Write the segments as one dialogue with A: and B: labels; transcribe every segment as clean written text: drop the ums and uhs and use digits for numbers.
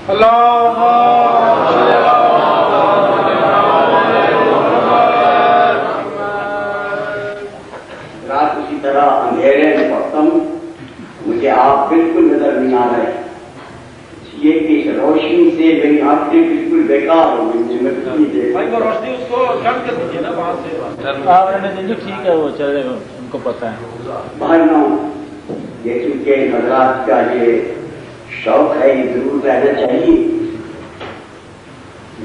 A: رات اسی طرح اندھیرے میں پڑھتا ہوں، مجھے آپ بالکل نظر نہیں آ رہے، یہ کہ اس روشنی سے میری آنکھیں بالکل بیکار ہو گئی، میں کچھ نہیں دیکھ
B: بھائی وہ روشنی اس کو کم کر دیجیے نا وہاں سے. ٹھیک ہے وہ چل رہے ان کو پتہ ہے.
A: بہنوں، یہ چونکہ حضرات کا یہ شوق ہے، یہ ضرور رہنا چاہیے.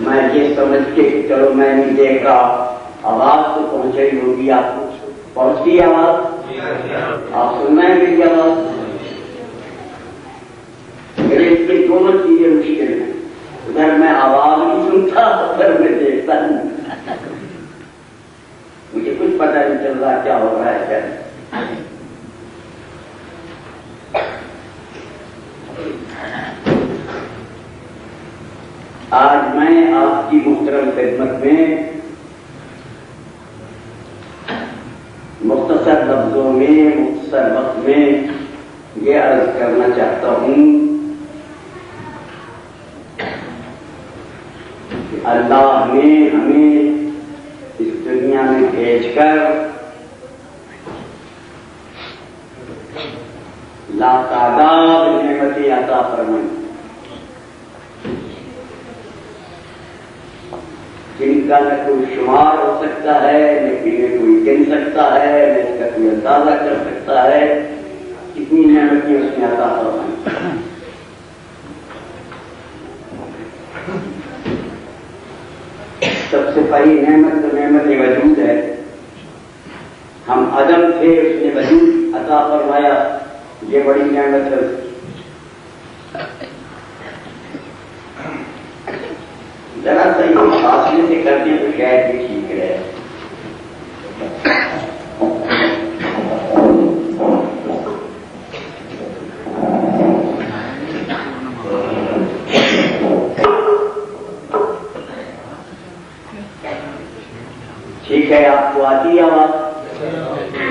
A: میں یہ سمجھ کے کہ چلو میں نہیں دیکھ رہا، آواز تو پہنچ رہی ہوگی آپ کو، پہنچتی آواز؟ آپ سننا ہے میری آواز؟ میرے لیے دونوں چیزیں مشکل ہیں، ادھر میں آواز نہیں سنتا، ادھر میں دیکھتا نہیں، مجھے کچھ پتہ نہیں چل رہا کیا ہو رہا ہے کیا. آج میں آپ کی محترم خدمت میں مختصر لفظوں میں مختصر وقت میں یہ عرض کرنا چاہتا ہوں کہ اللہ نے ہمیں اس دنیا میں بھیج کر لاتعداد نعمتیں عطا فرمائی، جن کا نہ کوئی شمار ہو سکتا ہے، نہ کوئی گن سکتا ہے، نہ اس کا کوئی اندازہ کر سکتا ہے. کتنی نعمتیں اس نے عطا فرمائی. سب سے پہلی نعمت تو نعمت وجود ہے. ہم عدم تھے، اس نے وجود عطا فرمایا، یہ بڑی نعمت ہے. ذرا سا یہ فاصلے سے کرتے ہیں تو شاید بھی ٹھیک رہے. ٹھیک ہے، آپ کو آتی ہے آواز؟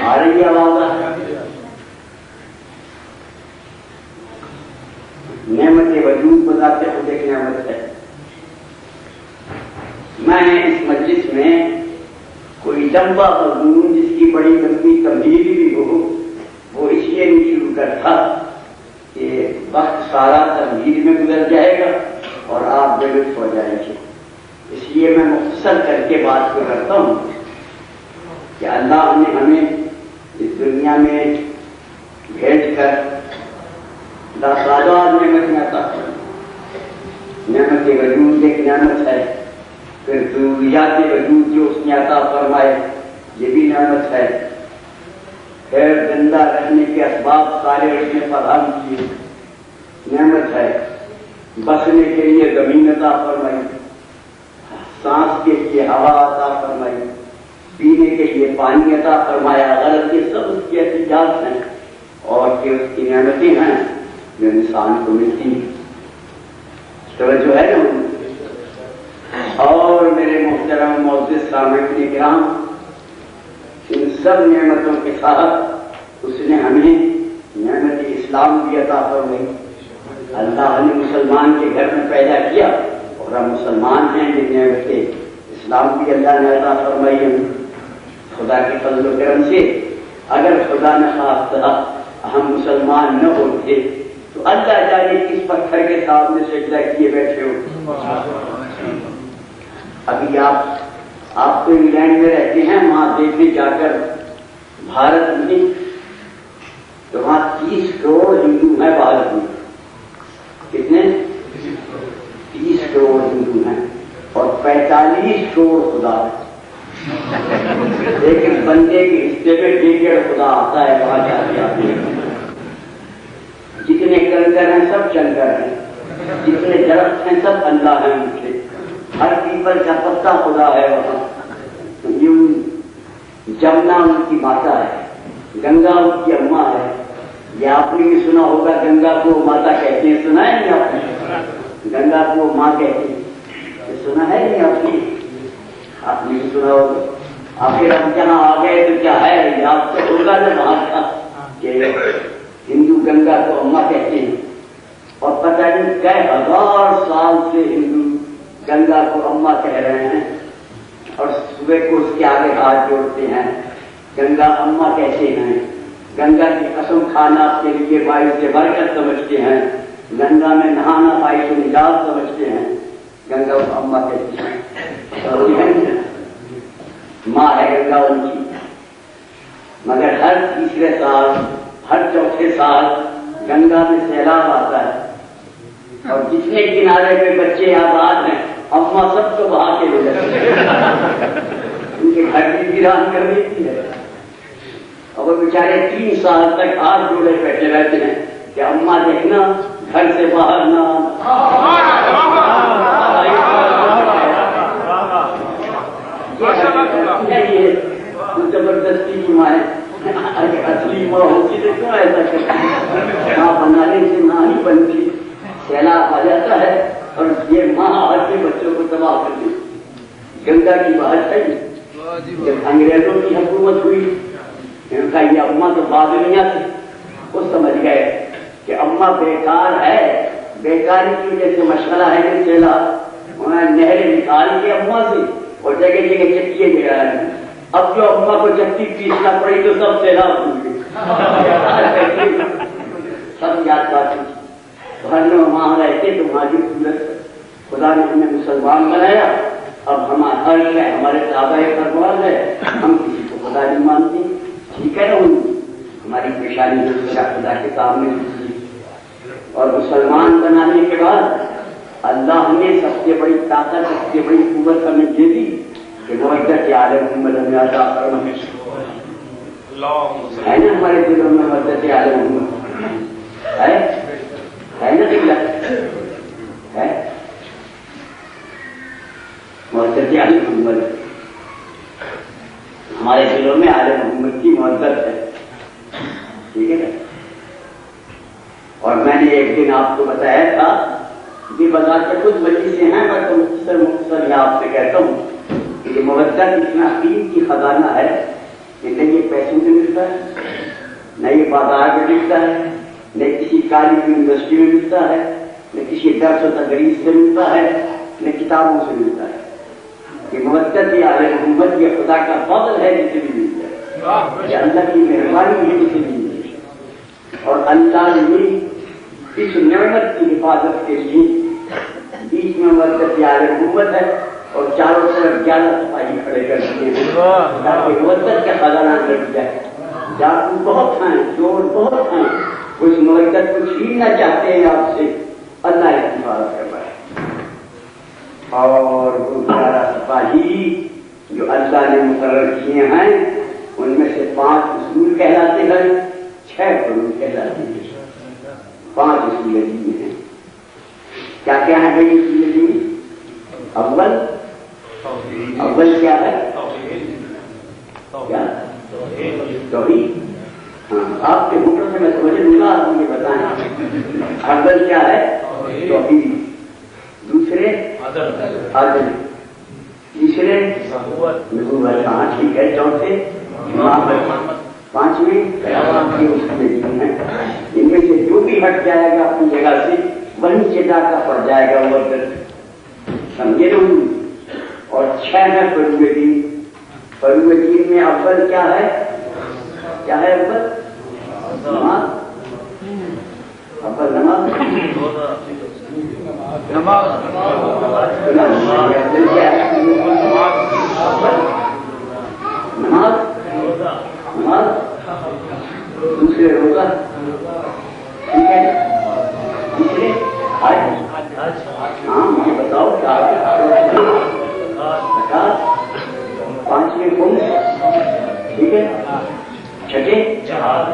A: آ رہی ہے آواز؟ نعمت وجود بتاتے خود ایک نعمت ہے. میں اس مجلس میں کوئی لمبا مضمون جس کی بڑی لمبی تمہید بھی ہو وہ اس لیے نہیں شروع کرتا کہ وقت سارا تمہید میں گزر جائے گا اور آپ بے لطف ہو جائیں گے. اس لیے میں مختصر کر کے بات کو کرتا ہوں کہ اللہ نے ہمیں اس دنیا میں بھیج کر لاتعداد نعمتیں عطا فرمائی. نعمت وجود ایک نعمت ہے، پھر ضروریات وجود جو اس نے عطا فرمائے یہ بھی نعمت ہے، پھر زندہ رہنے کے اسباب سارے اس نے فراہم کیے، نعمت ہے. بسنے کے لیے زمین عطا فرمائی، سانس کے لیے ہوا عطا فرمائی، پینے کے لیے پانی عطا فرمایا. غلط یہ سب اس کی احتجاج ہیں اور کہ اس کی نعمتیں ہیں جو انسان کو ملتی ہیں. توجہ ہے نا. اور میرے محترم معزز سامعین کرام، ان سب نعمتوں کے ساتھ اس نے ہمیں نعمت اسلام بھی عطا فرمائی. اللہ نے مسلمان کے گھر میں پیدا کیا اور ہم مسلمان ہیں. یہ نعمت اسلام بھی اللہ نے عطا فرمائی ہمیں خدا کے فضل و کرم سے. اگر خدا نہ خواستہ ہم مسلمان نہ ہوتے تو اللہ جانے کس پتھر کے سامنے سجدہ کیے بیٹھے ہو. ابھی آپ تو انگلینڈ میں رہتے ہیں، وہاں دیکھنے جا کر بھارت میں تو وہاں 30 کروڑ ہندو ہیں. بھارت میں کتنے؟ 30 کروڑ ہندو ہیں اور 45 کروڑ خدا ہے. لیکن بندے کے حصے میں 1.5 خدا آتا ہے. وہاں جا کے آپ جتنے کنکر ہیں سب چنکر ہیں، جتنے درخت ہیں سب اللہ ہیں. ان سے ہر پیپل کا پتا خدا ہے. وہاں جمنا ان کی ماتا ہے، گنگا ان کی اماں ہے. یہ آپ نے بھی سنا ہوگا گنگا کو ماتا کہتے ہیں. سنا ہے نہیں آپ نے؟ گنگا کو ماں کہتے ہیں. سنا ہے نہیں آپ نے؟ آپ نے بھی سنا ہوگا. آخر ہم جہاں آ گئے تو کیا ہے، آپ سے ہوگا نا وہاں کا کہ ہندو گنگا کو اماں کہتے ہیں. اور پتہ نہیں کئی ہزار سال سے ہندو گنگا کو اماں کہہ رہے ہیں اور صبح کو اس کے آگے ہاتھ جوڑتے ہیں، گنگا اماں کہتے ہیں، گنگا کی قسم کھانا کے لیے بائی سے برکت سمجھتے ہیں، گنگا میں نہانا بائی سے نجات سمجھتے ہیں، گنگا کو اماں کہتے ہیں اور ماں ہے گنگا ان کی۔ مگر ہر تیسرے سال ہر چوتھے سال گنگا میں سیلاب آتا ہے اور جتنے کنارے پہ بچے آباد ہیں اماں سب کو بہا کے لے جاتے ہیں، ان کے گھر کی ویران کر دیتی ہے اور وہ بیچارے 3 سال تک ہاتھ جوڑے بیٹھے رہتے ہیں کہ اماں دیکھنا گھر سے باہر نہ زبردستی کی ماں ہے، اصلی ماں ہوتی تو کیوں ایسا کرتی؟ ماں بنانے سے ماں نہیں بنتی، سیلاب آ جاتا ہے اور یہ ماں آ کے بچوں کو تباہ کر دی۔ گنگا کی بات ہے جب انگریزوں کی حکومت ہوئی ان کا یہ اماں تو بادلیاں تھی، وہ سمجھ گئے کہ اماں بیکار ہے، بیکاری کی وجہ سے مشغلہ ہے کہ سیلاب، انہوں نے نہریں نکال کے اماں سے اور جگہ جگہ چٹیاں گرا رہی۔ اب جو اماں کو چٹی پیسنا پڑی تو سب سیلاب ہو گئی، سب یاد بات گھر میں وہاں رہتے تو ماجد صورت خدا نے ہمیں مسلمان بنایا، اب ہمارا حل ہے، ہمارے دادا پروان ہے، ہم کسی کو خدا نہیں مانتے، ٹھیک ہے نا، ہماری پریشانی خدا کے سامنے اور مسلمان بنانے کے بعد اللہ نے سب سے بڑی طاقت سب سے بڑی قوت ہمیں دے دی کہ موجودہ عالم محمد ہمیں عطا فرمائے ہے نا، ہمارے دلوں میں موجودہ عالم محمد ہے نا، دل ہے موجودہ عالم محمد، ہمارے دلوں میں عالم محمد کی محبت ہے، ٹھیک ہے نا۔ اور میں نے ایک دن آپ کو بتایا تھا یہ بازار کے کچھ وجہ سے ہیں، میں مختصر یہ آپ سے کہتا ہوں کہ یہ مودہ اتنا قیمتی خزانہ ہے کہ نہ یہ پیسوں سے ملتا ہے، نہ یہ بازار میں ملتا ہے، نہ کسی تعلیم یونیورسٹی میں ملتا ہے، نہ کسی درس و تدریس سے ملتا ہے، نہ کتابوں سے ملتا ہے۔ یہ مودہ عالم محمد یہ خدا کا فضل ہے جسے بھی ملتا ہے، یہ اللہ کی مہربانی ہے جسے بھی ملتا ہے۔ اور اللہ نے اس نعمت کی حفاظت کے لیے بیچ میں مودہ عالم محمد ہے اور چاروں طرف 11 سپاہی کھڑے کر دیے ہیں تاکہ مودہ کا خزانہ لٹ جائے۔ ڈاکو بہت ہیں، چور بہت ہیں، وہ اس مودہ کو چھیننا چاہتے ہیں آپ سے، اللہ کی حفاظت کروائے۔ اور وہ 11 سپاہی جو اللہ نے مقرر کیے ہیں ان میں سے 5 اصول کہلاتے ہیں، 6 فروض کہلاتے ہیں، 5 اصول دین ہیں۔ کیا کیا ہے بھائی اصول دین؟ اول کیا ہے؟ کیا توحید؟ ہاں، آپ کے حکم سے میں سمجھ لوں گا، آپ مجھے بتائیں اول کیا ہے؟ توحید۔ دوسرے عدل، تیسرے نبوت، ہاں ٹھیک ہے، چوتھے امامت، 5ویں قیامت کے اصول دین ہیں۔ ان میں سے جو بھی ہٹ جائے گا اپنی جگہ سے وہیں چٹا کا پڑ جائے گا وہ سمجھے نا۔ اور 6 ہے فروض دین۔ فروض دین میں اول کیا ہے؟ کیا ہے اول؟ نماز۔ اول نماز، نماز، دوسرے روزہ، ٹھیک ہے، تیسرے حج۔ ہاں مجھے بتاؤ کیا؟ 5ویں خمس، ٹھیک ہے، 6 جہاد۔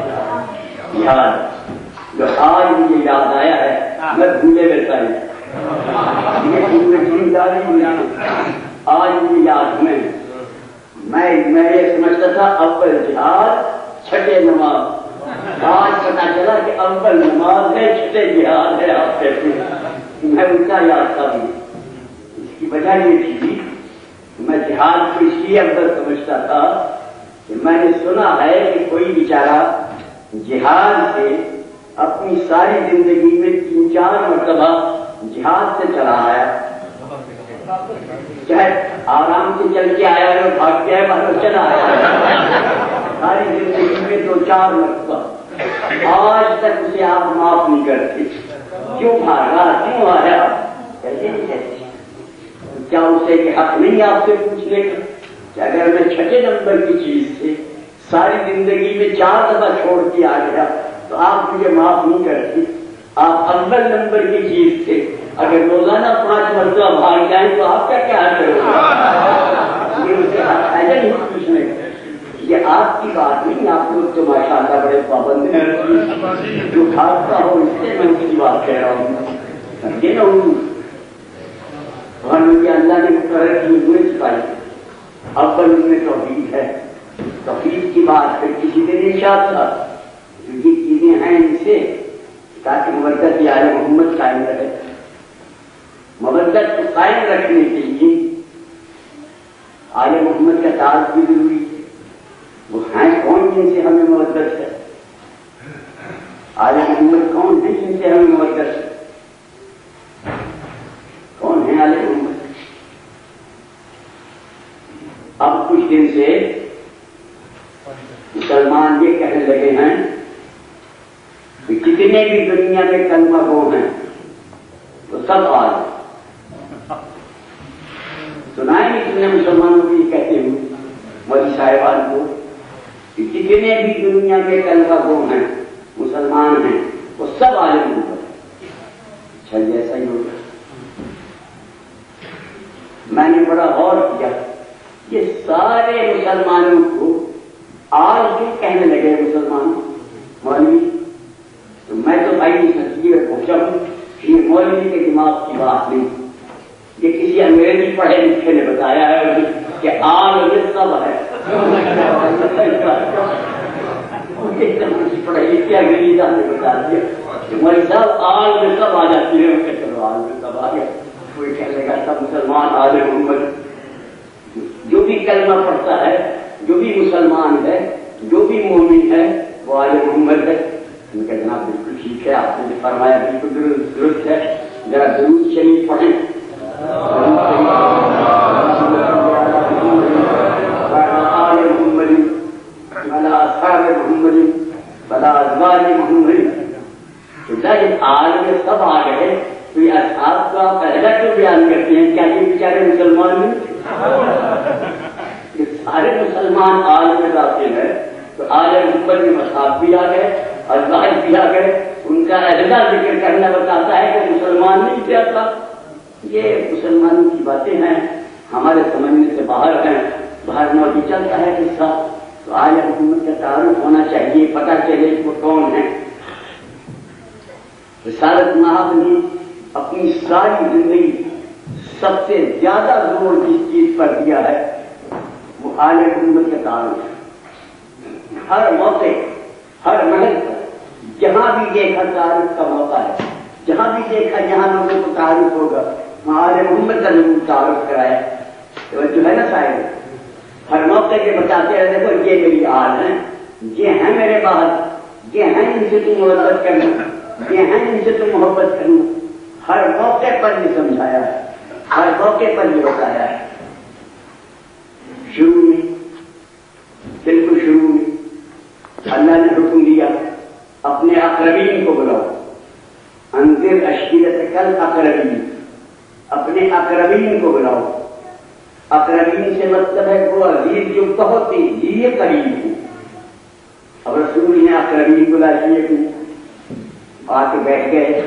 A: جو آج مجھے یاد آیا ہے میں بھولے بیٹھا ہوں، آج مجھے یاد میں یہ سمجھتا تھا اول جہاد 6 نماز، آج پتا چلا کہ اول نماز ہے 6 جہاد ہے۔ آپ کہتے ہیں میں ان کا یاد تھا بھی، اس کی وجہ یہ تھی میں جہاد کو اس لیے افضل سمجھتا تھا کہ میں نے سنا ہے کہ کوئی بیچارہ جہاد سے اپنی ساری زندگی میں 3 4 مرتبہ جہاد سے چلا آیا، چاہے آرام سے چل کے آیا اور بھاگ کے آیا، باہر چلا آیا، ساری زندگی میں 2-4 مرتبہ، آج تک اسے آپ معاف نہیں کرتے، کیوں بھاگا، کیوں آیا، کیسے نہیں کہتے؟ کیا اسے یہ حق نہیں آپ سے پوچھنے کا کہ اگر میں 6 نمبر کی چیز سے ساری زندگی میں 4 دفعہ چھوڑ کے آ گیا تو آپ مجھے معاف نہیں کرتے؟ آپ اول نمبر کی چیز سے اگر روزانہ 5 مرتبہ بھاگ جائیں تو آپ کیا کرو گے؟ یہ اسے حق ہے نہیں پوچھنے کا، یہ آپ کی بات نہیں، آپ لوگ تو ماشاء اللہ بڑے پابند ہیں، جو بھاگتا ہو اس سے میں اس کی بات کہہ رہا ہوں، سمجھے نا؟ مجھے اللہ نے مقرر کی ہوئے سپاہی، اول ان میں توحید ہے، توحید کی بات پھر کسی نے ارشاد تھا یہ چیزیں ہیں ان سے تاکہ مودت آل محمد قائم رہے، مودت کو قائم رکھنے کے لیے آل محمد کا تعارف بھی ضروری ہے، وہ ہیں کون جن سے ہمیں مودت ہے، آل محمد کون ہیں جن سے ہمیں مودت ہے، کون ہیں آل محمد؟ اب کچھ دن سے مسلمان یہ کہنے لگے ہیں کہ کتنے بھی دنیا میں کلمہ گو ہیں تو سب آج سنائیں گے کتنے مسلمانوں کو یہ کہتے ہوئے مولوی صاحبان کو کہ جتنے بھی دنیا میں کلمہ گو ہیں مسلمان ہیں وہ سب عالم ہوگا، چل جیسا ہی ہوگا۔ میں نے بڑا غور کیا یہ سارے مسلمانوں کو آج کیوں کہنے لگے مسلمان مولوی؟ تو میں تو بھائی سچی پوچھا ہوں کہ یہ مولوی کے دماغ کی بات نہیں، یہ کسی انگریزی پڑھے لکھے نے بتایا ہے کہ آج یہ سب ہے، پڑھے لکھے انگریزی نے بتا دیا کہ مولوی صاحب آج میں سب آ جاتی ہے، چلو آج میں سب آ گیا، کوئی کہنے لگا سب مسلمان آل محمد، جو بھی کلمہ پڑھتا ہے، جو بھی مسلمان ہے، جو بھی مومن ہے وہ آل محمد ہے۔ ان کا جناب بالکل ٹھیک ہے، آپ نے جو فرمایا بالکل درست ہے، ذرا درود شریف پڑھیں۔ آل محمد ولا اصحاب محمد ولا ازواج محمد، جب آل میں سب آ گئے تو یہ اصحاب کا پہلا کیوں بیان کرتے ہیں؟ کیا یہ بیچارے مسلمان نہیں؟ یہ سارے مسلمان آل میں داخل ہے تو آل محمد میں اصحاب بھی آ گئے، ازواج بھی آ گئے، ان کا علیحدہ ذکر کرنا بتاتا ہے کہ مسلمان نہیں کیا تھا۔ یہ مسلمانوں کی باتیں ہیں، ہمارے سمجھنے سے باہر ہیں، باہر نوٹی چلتا ہے قصہ، تو آل محمد کا تعارف ہونا چاہیے، پتہ چلے کہ وہ کون ہے۔ رسالت مآب نے اپنی ساری زندگی سب سے زیادہ زور جس چیز پر دیا ہے وہ آل محمد کا تعارف، ہر موقع ہر محل پر جہاں بھی دیکھا تعارف کا موقع ہے، جہاں بھی دیکھا جہاں لوگوں کو تعارف ہوگا وہاں آل محمد کا ضرور تعارف کرایا، جو ہے نا صاحب، ہر موقع کے بتاتے ہیں دیکھو یہ میری آل ہیں، یہ ہیں میرے باہر، یہ ہیں ان سے تم محبت کرنا، یہ ہیں ان سے تم محبت کرنا، ہر موقع پر یہ سمجھایا ہے، ہر موقع پر یہ بتایا ہے۔ شروع میں بالکل شروع میں اللہ نے حکم دیا اپنے اقربین کو بلاؤ، انذر عشیرتک الاقربین، اپنے اقربین کو بلاؤ۔ اقربین سے مطلب ہے وہ عزیز جو بہت ہی لیے قریب ہیں، اب رسول نے اقربین بلا لیے، آ کے بیٹھ گئے،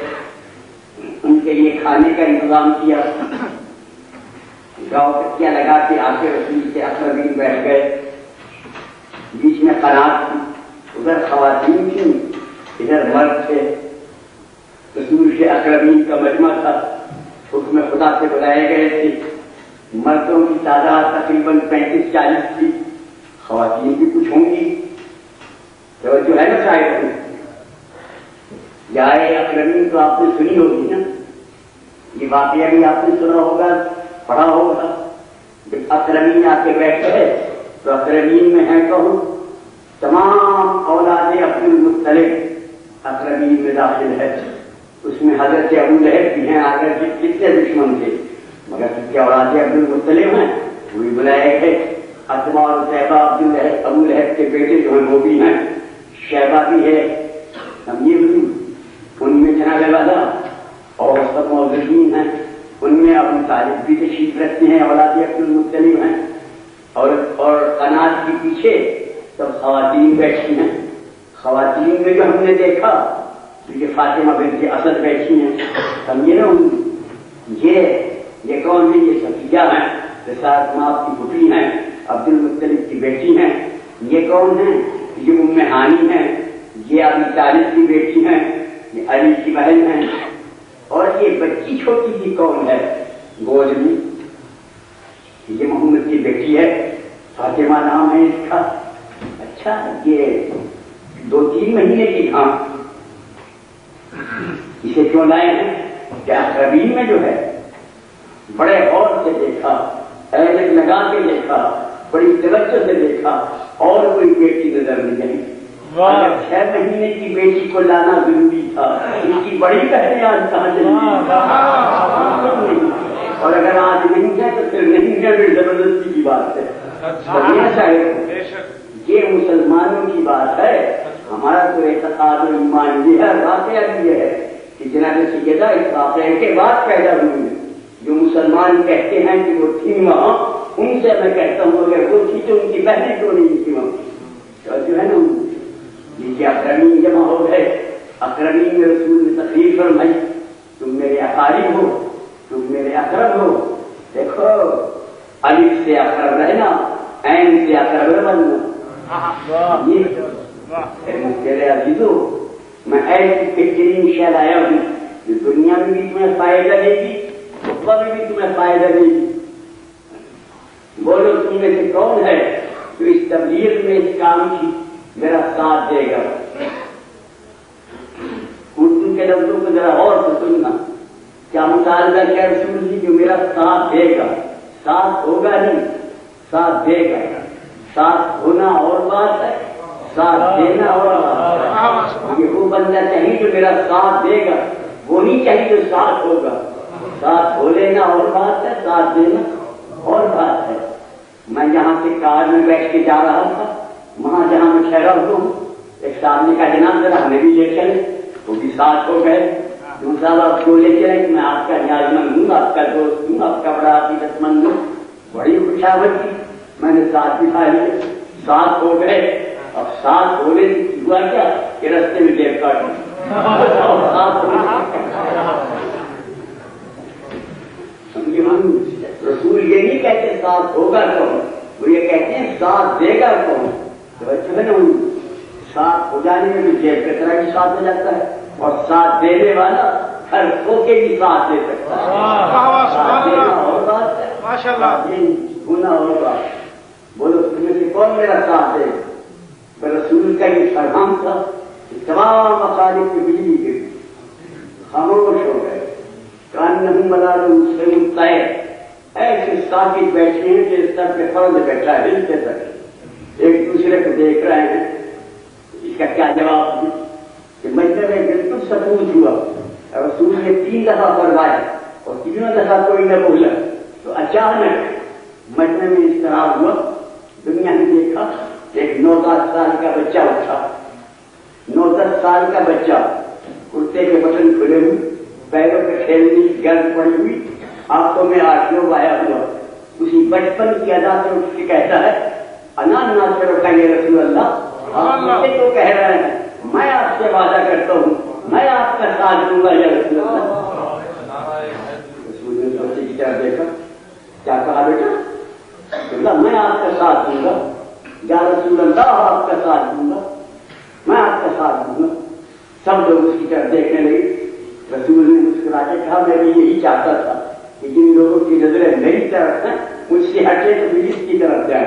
A: ان کے لیے کھانے کا انتظام کیا، گاؤں تکیا لگا کے آ کے رسول کے اقربین بیٹھ گئے، بیچ میں قناعت تھی، ادھر خواتین تھیں ادھر مرد تھے، رسول کے اقربین کا مجمع تھا، حکم خدا سے بلائے گئے تھے، مردوں کی تعداد تقریباً 35-40 تھی، خواتین بھی کچھ ہوں گی، توجہ ہے نا شاید؟ یا اقربین تو آپ نے سنی ہوگی نا، یہ واقعہ بھی آپ نے سنا ہوگا، پڑھا ہوگا، جب اقربین آ کے بیٹھ گئے تو اقربین میں ہے کہوں تمام اولاد عبد المطلب اقربین میں داخل ہے، اس میں حضرت ابو لہب بھی ہیں، آگر کتنے دشمن تھے، مگر کیا اولاد عبد المطلب ہیں وہ بھی بلائے گئے. اسماء اور صحبہ ابو لہب کے بیٹے جو ہیں وہ بھی ہیں، شیبہ بھی ہے، سمجھیے ان میں جناب والا اور سب موجودین ہیں، ان میں ابو طالب بھی تشریف رکھتے ہیں، اولاد عبد المطلب ہیں. اور اناج کے پیچھے سب خواتین بیٹھی ہیں. خواتین میں جو ہم نے دیکھا یہ فاطمہ بنت اسد بیٹھی ہیں، سمجھے نا. یہ کون ہے؟ یہ صفیہ ہیں، رسالت ماں کی پھوپھی ہیں، عبد المطلب کی بیٹی ہیں. یہ کون ہیں؟ یہ ام ہانی ہیں، یہ ابی طالب کی بیٹی ہیں، یہ علی کی بہن ہیں. اور یہ بچی چھوٹی سی کون ہے گود میں؟ یہ محمد کی بیٹی ہے، فاطمہ نام ہے اس کا. اچھا، یہ 2-3 مہینے کی تھا. اسے کیوں لائے ہیں؟ کیا اقربین میں جو ہے بڑے غور سے دیکھا، ایلک لگا کے دیکھا، بڑی توجہ سے دیکھا اور کوئی بیٹی نظر نہیں آئی. اگر 6 مہینے کی بیٹی کو لانا ضروری تھا، اس کی بڑی بہنیں آج کہاں چلی؟ اور اگر آج نہیں ہے تو پھر نہیں ہے، پھر زبردستی کی بات ہے. یہ مسلمانوں کی بات ہے. ہمارا تو اعتقاد و ایمان یہ ہے، واقعہ یہ ہے کہ جناب سیدہ اس واقعے کے بعد پیدا ہوئی ہے. جو مسلمان کہتے ہیں کہ وہ تھی وہاں، ان سے میں کہتا ہوں اگر وہ تھی تو ان کی بہنیں کیوں نہیں تھی وہاں؟ جو ہے نا یہ اکرمین جمع ہو گئے. اکرمین میں رسول نے تقریر فرمائی، تم میرے اقارب ہو، تم میرے اقرب ہو. دیکھو الف سے اقرب رہنا، عین سے اقرب بننا. میرے عزیزو، میں ایسی بہترین شے لایا ہوں جو دنیا میں بھی تمہیں فائدہ دے گی، اخروی میں بھی تمہیں فائدہ دے گی. بولو تم میں سے کون ہے جو اس تبلیغ میں اس کام کی میرا ساتھ دے گا؟ اردو کے لفظوں کو ذرا اور سے سننا. کیا مطالبہ کیا رسول جی جو میرا ساتھ دے گا؟ ساتھ ہوگا نہیں، ساتھ دے گا. ساتھ ہونا اور بات ہے، ساتھ دینا اور بات ہے. یہ وہ بندہ چاہیے جو میرا ساتھ دے گا، وہ نہیں چاہیے جو ساتھ ہوگا. ساتھ ہو لینا اور بات ہے، ساتھ دینا اور بات ہے. میں یہاں سے کار میں بیٹھ کے جا رہا تھا، وہاں جہاں میں ٹھہرا ہوں ایک صاحب نے کہا جناب ذرا ہمیں بھی لے چلے، وہ بھی ساتھ ہو گئے. دوسرا آپ کو لے چلے کہ میں آپ کا نیاز مند ہوں، آپ کا دوست ہوں، آپ کا بڑا عقیدت مند ہوں. بڑی خوشامد کی. میں نے ساتھ بٹھا لیے، ساتھ ہو گئے. اب ساتھ ہونے سے ہوا کیا کہ رستے میں جیب کاٹی. رسول یہ نہیں کہتے ساتھ ہوگا کون، وہ یہ کہتے ہیں ساتھ دے گا کون. ساتھ ہو جانے میں بھی جیب کترا بھی ساتھ ہو جاتا ہے، اور ساتھ دینے والا ہر کھو کے بھی ساتھ دے سکتا ہے. ساتھ دینا اور بات ہے، ہونا اور بات. بولو تم میں سے کون میرا ساتھ دے؟ رسول کا یہ فرمان تھا کہ تمام مخالف کی بجلی گری، خاموش ہو گئے. کانہم ملال سے متعر، ایسے ساکت بیٹھے ہیں کہ اس طرح پہ فرد بیٹھا ہے، ہلتے تک ایک دوسرے کو دیکھ رہے ہیں. اس کا کیا جواب دیا کہ مجمع میں بالکل سکوت ہوا. رسول نے 3 دفعہ فرمایا اور 3 دفعہ کوئی نہ بولا. تو اچانک مجمع میں اس طرح ہوا، دنیا نے دیکھا ایک 9-10 سال کا بچہ اٹھا. 9-10 سال کا بچہ، کرتے کے بٹن کھلے ہوئے، پیروں پہ کھیلنے کی گرد پڑی ہوئی، آنکھوں میں آنسو بہایا ہوا. اسی بچپن کی ادا سے اٹھ کے کہتا ہے انا ناصرک یا رسول اللہ. آپ مجھے تو کہہ رہے ہیں، میں آپ سے وعدہ کرتا ہوں میں آپ کا ساتھ دوں گا یا رسول اللہ. رسول نے بچے کی طرف دیکھا، کیا کہا بیٹا؟ میں آپ کا ساتھ دوں گا یا رسول اللہ، آپ کا ساتھ دوں گا، میں آپ کا ساتھ دوں گا. سب لوگ اس کی طرف دیکھنے لگے. رسول نے مسکرا کے کہا میں بھی یہی چاہتا تھا کہ جن لوگوں کی نظریں میری طرف ہیں مجھ سے ہٹے تو بھی اس کی طرف جائیں.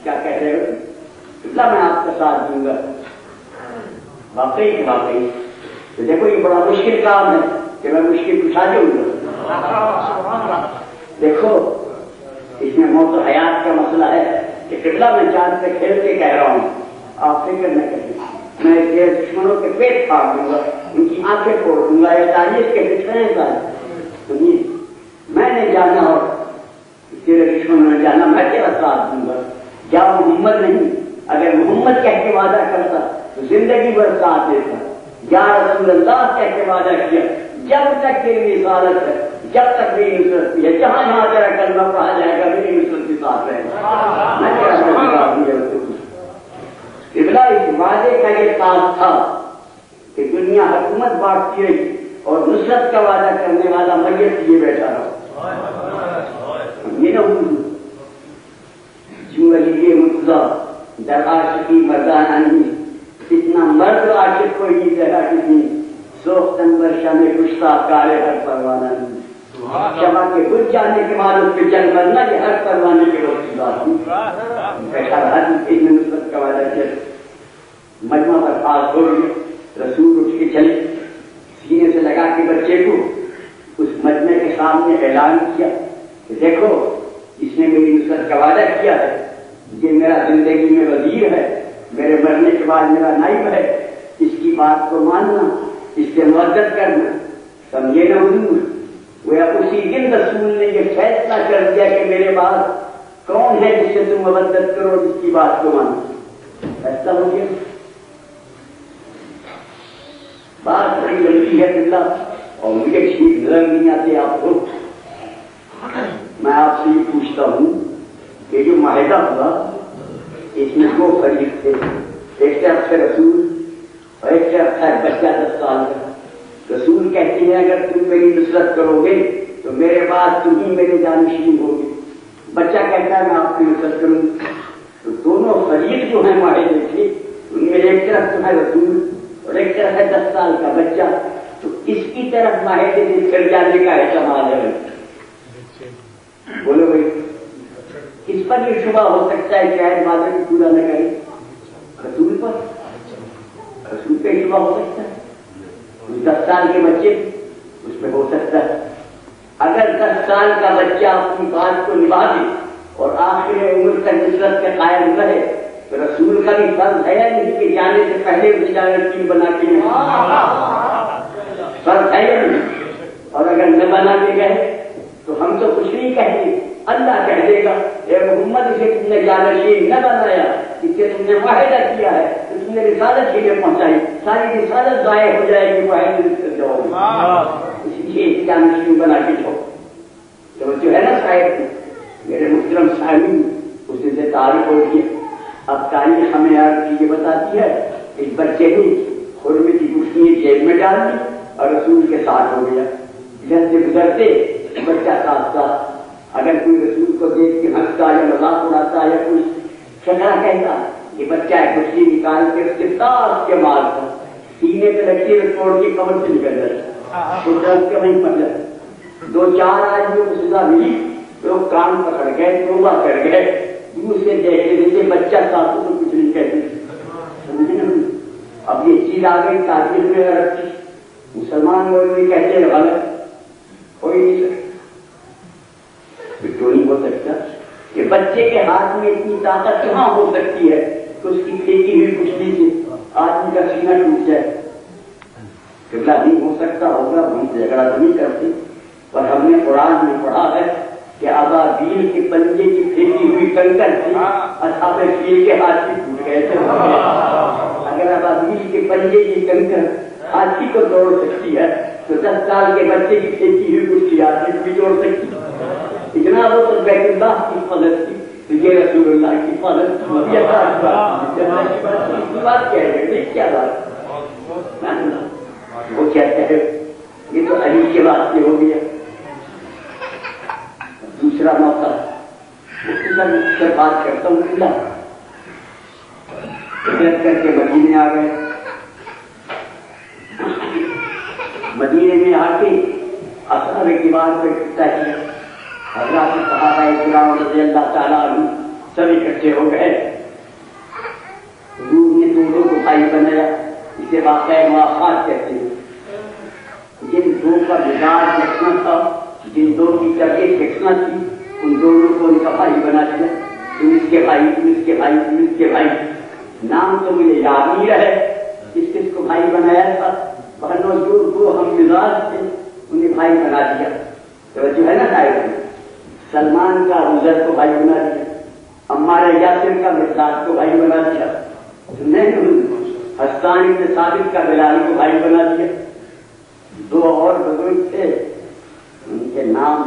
A: کیا کہہ رہے ہو؟ میں آپ کا ساتھ دوں گا. واقعی تو دیکھو یہ بڑا مشکل کام ہے کہ میں مشکل اٹھا دوں گا. دیکھو اس میں موت و حیات کا مسئلہ ہے. کہ قبلہ میں چاند سے کھیل کے کہہ رہا ہوں، آپ فکر نہ کریں، میں دشمنوں کے پیٹ پھاڑ دوں گا، ان کی آنکھیں پھوڑ دوں گا، یا تاریخ کے بچھڑے کا سنیے، میں نے جانا اور تیرے دشمنوں نے جانا، میں تیرا ساتھ دوں گا۔ کیا محمد نہیں؟ اگر محمد کہہ کے وعدہ کرتا تو زندگی بھر ساتھ دیتا۔ یا رسول اللہ کہہ کے وعدہ کیا، جب تک تیری رسالت ہے، جب تک میری نصرت ہے، جہاں جہاں تیرا کلمہ پڑھا جائے گا میری نصرت کے ساتھ رہے گا، میں تیرا ساتھ دوں گا۔ قبلہ اس وعدے کا یہ ساتھ تھا کہ دنیا حکومت بانٹتی رہی اور نصرت کا وعدہ کرنے والا میت یہ بیٹھا رہا۔ یہ نہ جو علی مرتضی در عاشقی مردانہ نہیں، اتنا مرد عاشق کو یہ جگہ کتنی، سوختن برشا میں گشتہ کارے ہر پروانہ نہیں، شمع کے بجھ جانے کے بعد اس پہ جل مرنا یہ ہر پروانے کے وقت بات نہیں۔ بیٹھا رہا ان میں نصرت کا وعدہ کیا، مجمع پر پاس ہو گئے، رسول اٹھ کے چلے، سینے سے لگا کے بچے کو اس مجمع کے سامنے اعلان کیا کہ دیکھو اس نے میری نصرت کا وعدہ کیا ہے، یہ میرا زندگی میں وزیر ہے، میرے مرنے کے بعد میرا نائب ہے، اس کی بات کو ماننا، اس سے مدد کرنا، سمجھے نا حضور؟ وہ اسی دن رسول نے یہ فیصلہ کر دیا کہ میرے بعد کون ہے جس سے تم مدد کرو، جس کی بات کو مانو، فیصلہ ہو گیا۔ بات بڑی لمبی ہے اللہ، اور مجھے ٹھیک نظر نہیں آتے آپ کو۔ میں آپ سے یہ پوچھتا ہوں کہ جو معاہدہ ہوا اس میں دو فریق تھے، ایک طرف سے رسول اور ایک طرف تھا بچہ 10 سال کا۔ رسول کہتے ہیں اگر تم میری نصرت کرو گے تو میرے بعد تم ہی میرے جانشین ہوگے، بچہ کہتا ہے میں آپ کی نصرت کروں گا۔ تو دونوں فریق جو ہیں معاہدے تھے ان میں ایک طرف تو ہے رسول اور ایک طرف ہے 10 سال کا بچہ، تو اس کی طرف معاہدے سے چل جانے کا احتمال ہے۔ بولو بھائی کس پر یہ شبہ ہو سکتا ہے کہ آئے وعدے کو پورا نہ کرے؟ رسول پر، رسول پہ شبہ ہو سکتا ہے، 10 سال کے بچے اس پہ ہو سکتا ہے۔ اگر 10 سال کا بچہ اپنی بات کو نبھا دے اور آخر عمر تک نصرت کے قائم رہے تو رسول کا بھی فرض ہے نہیں کہ جانے سے پہلے اس کی بنا کے فرض ہے نہیں، اور اگر نہ بنا کے گئے تو ہم تو کچھ نہیں کہتے، اللہ کہہ دے گا اے محمد اسے تم نے جانشین نہ بنایا، اس سے تم نے معاہدہ کیا ہے، تم نے رسالت ہی میں پہنچائی، ساری رسالت ضائع ہو جائے گی، معاہدے سے جاؤ گے، اس لیے جانشین بنا کے جاؤ۔ تو جو ہے نا شاید میرے محترم سامعین اس سے تعارف ہو گیا۔ اب تاریخ ہمیں یہ بتاتی ہے کہ اس بچے نے خرمے کی گٹھلی جیب میں ڈال دی اور رسول کے ساتھ ہو گیا، ادھر سے گزرتے بچہ ساتھ ساتھ، اگر کوئی رسول کو دیکھ کے ہنستا یا مذاق اڑاتا یا کوئی شکرا کہتا کہ بچہ گٹھلی نکال کے اس کے ساتھ کے مارتا، سینے پہ لکیر توڑ کے کمر سے نکل جاتا، تو ڈر کے وہیں پڑ جاتا۔ 2-4 آدمیوں کو سزا ملی، لوگ کان پکڑ گئے، توبہ کر گئے، دور سے دیکھتے جیسے بچہ ساتھوں کو کچھ نہیں کہتے، سمجھے نا؟ اب یہ چیز آ گئی تاریخ میں رکھی، مسلمان لوگ بھی کہتے ہیں غلط کوئی نہیں سکتا، کیوں نہیں ہو سکتا کہ بچے کے ہاتھ میں اتنی طاقت کہاں ہو سکتی ہے کہ اس کی پھینکی ہوئی کچلی سے آدمی کا سینہ ٹوٹ جائے؟ قبلہ نہیں ہو سکتا ہوگا، ہم جھگڑا تو نہیں کرتے، پر ہم نے قرآن میں پڑھا ہے کہ ابابیل کے پنجے کی پھینکی ہوئی کنکر تھی، اصحاب فیل کے ہاتھ سے ٹوٹ گئے تھے۔ اگر ابابیل کے پنجے کی کنکر ہاتھی کو توڑ سکتی ہے تو 10 سال کے بچے کی پھینکی ہوئی کچھ ہاتھی بھی توڑ سکتی ہے۔ اتنا وہ تو بیت اللہ کی حفاظت تھی، تو یہ رسول اللہ کی حفاظت بات کیا ہے؟ کیا بات وہ کہتے ہیں یہ تو علی کے واسطے ہو گیا۔ دوسرا موقع سے بات کرتا ہوں، ہجرت کر کے مدینے آ گئے، مدینے میں آ کے اصحاب کبار پہ اکٹھا کیا، حضرات صحابہ کرام رضی اللہ تعالیٰ عنہ سب اکٹھے ہو گئے، حضور نے دونوں کو بھائی بنایا، اسے واقعہ مواخات کہتے ہیں۔ جن دو کا مزاج یکساں تھا، جن دو کی طبیعت یکساں تھی، ان دونوں کو ان کا بھائی بنا دیا۔ تم اس کے بھائی، تم اس کے بھائی، تم اس کے بھائی، نام تو مجھے یاد نہیں رہے کس کس کو بھائی بنایا تھا، بہنوں جو ہم مزاج تھے انہیں بھائی بنا دیا۔ توجہ ہے نا صاحب؟ سلمان کا حضر کو بھائی بنا دیا، عمار یاسر کا مقداد کو بھائی بنا دیا، حسان بن ثابت کا بلال کو بھائی بنا دیا۔ دو اور بزرگ تھے ان کے نام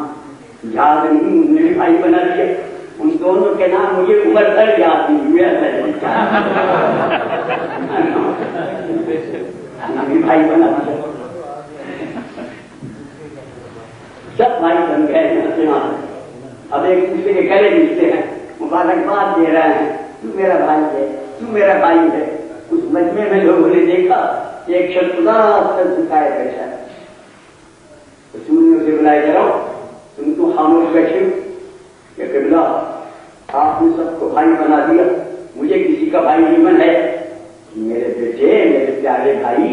A: یاد نہیں، انہوں نے بھی بھائی بنا دیا۔ ان دونوں کے نام مجھے عمر تک یاد نہیں ہوئے، بھائی بنا دیا، سب بھائی بن گئے۔ اب ایک دوسرے کے گلے ملتے ہیں، مبارکباد دے رہے ہیں، تو میرا بھائی ہے، تو میرا بھائی ہے۔ اس مجمع میں لوگوں نے دیکھا ایک شخص اداس سر جھکائے بیٹھا ہے، رسول نے اسے بلائے، کرو تم تو خاموش بیٹھے ہو، کہ قبلہ آپ نے سب کو بھائی بنا دیا، مجھے کسی کا بھائی نہیں بنا ہے۔ میرے بیٹے، میرے پیارے بھائی،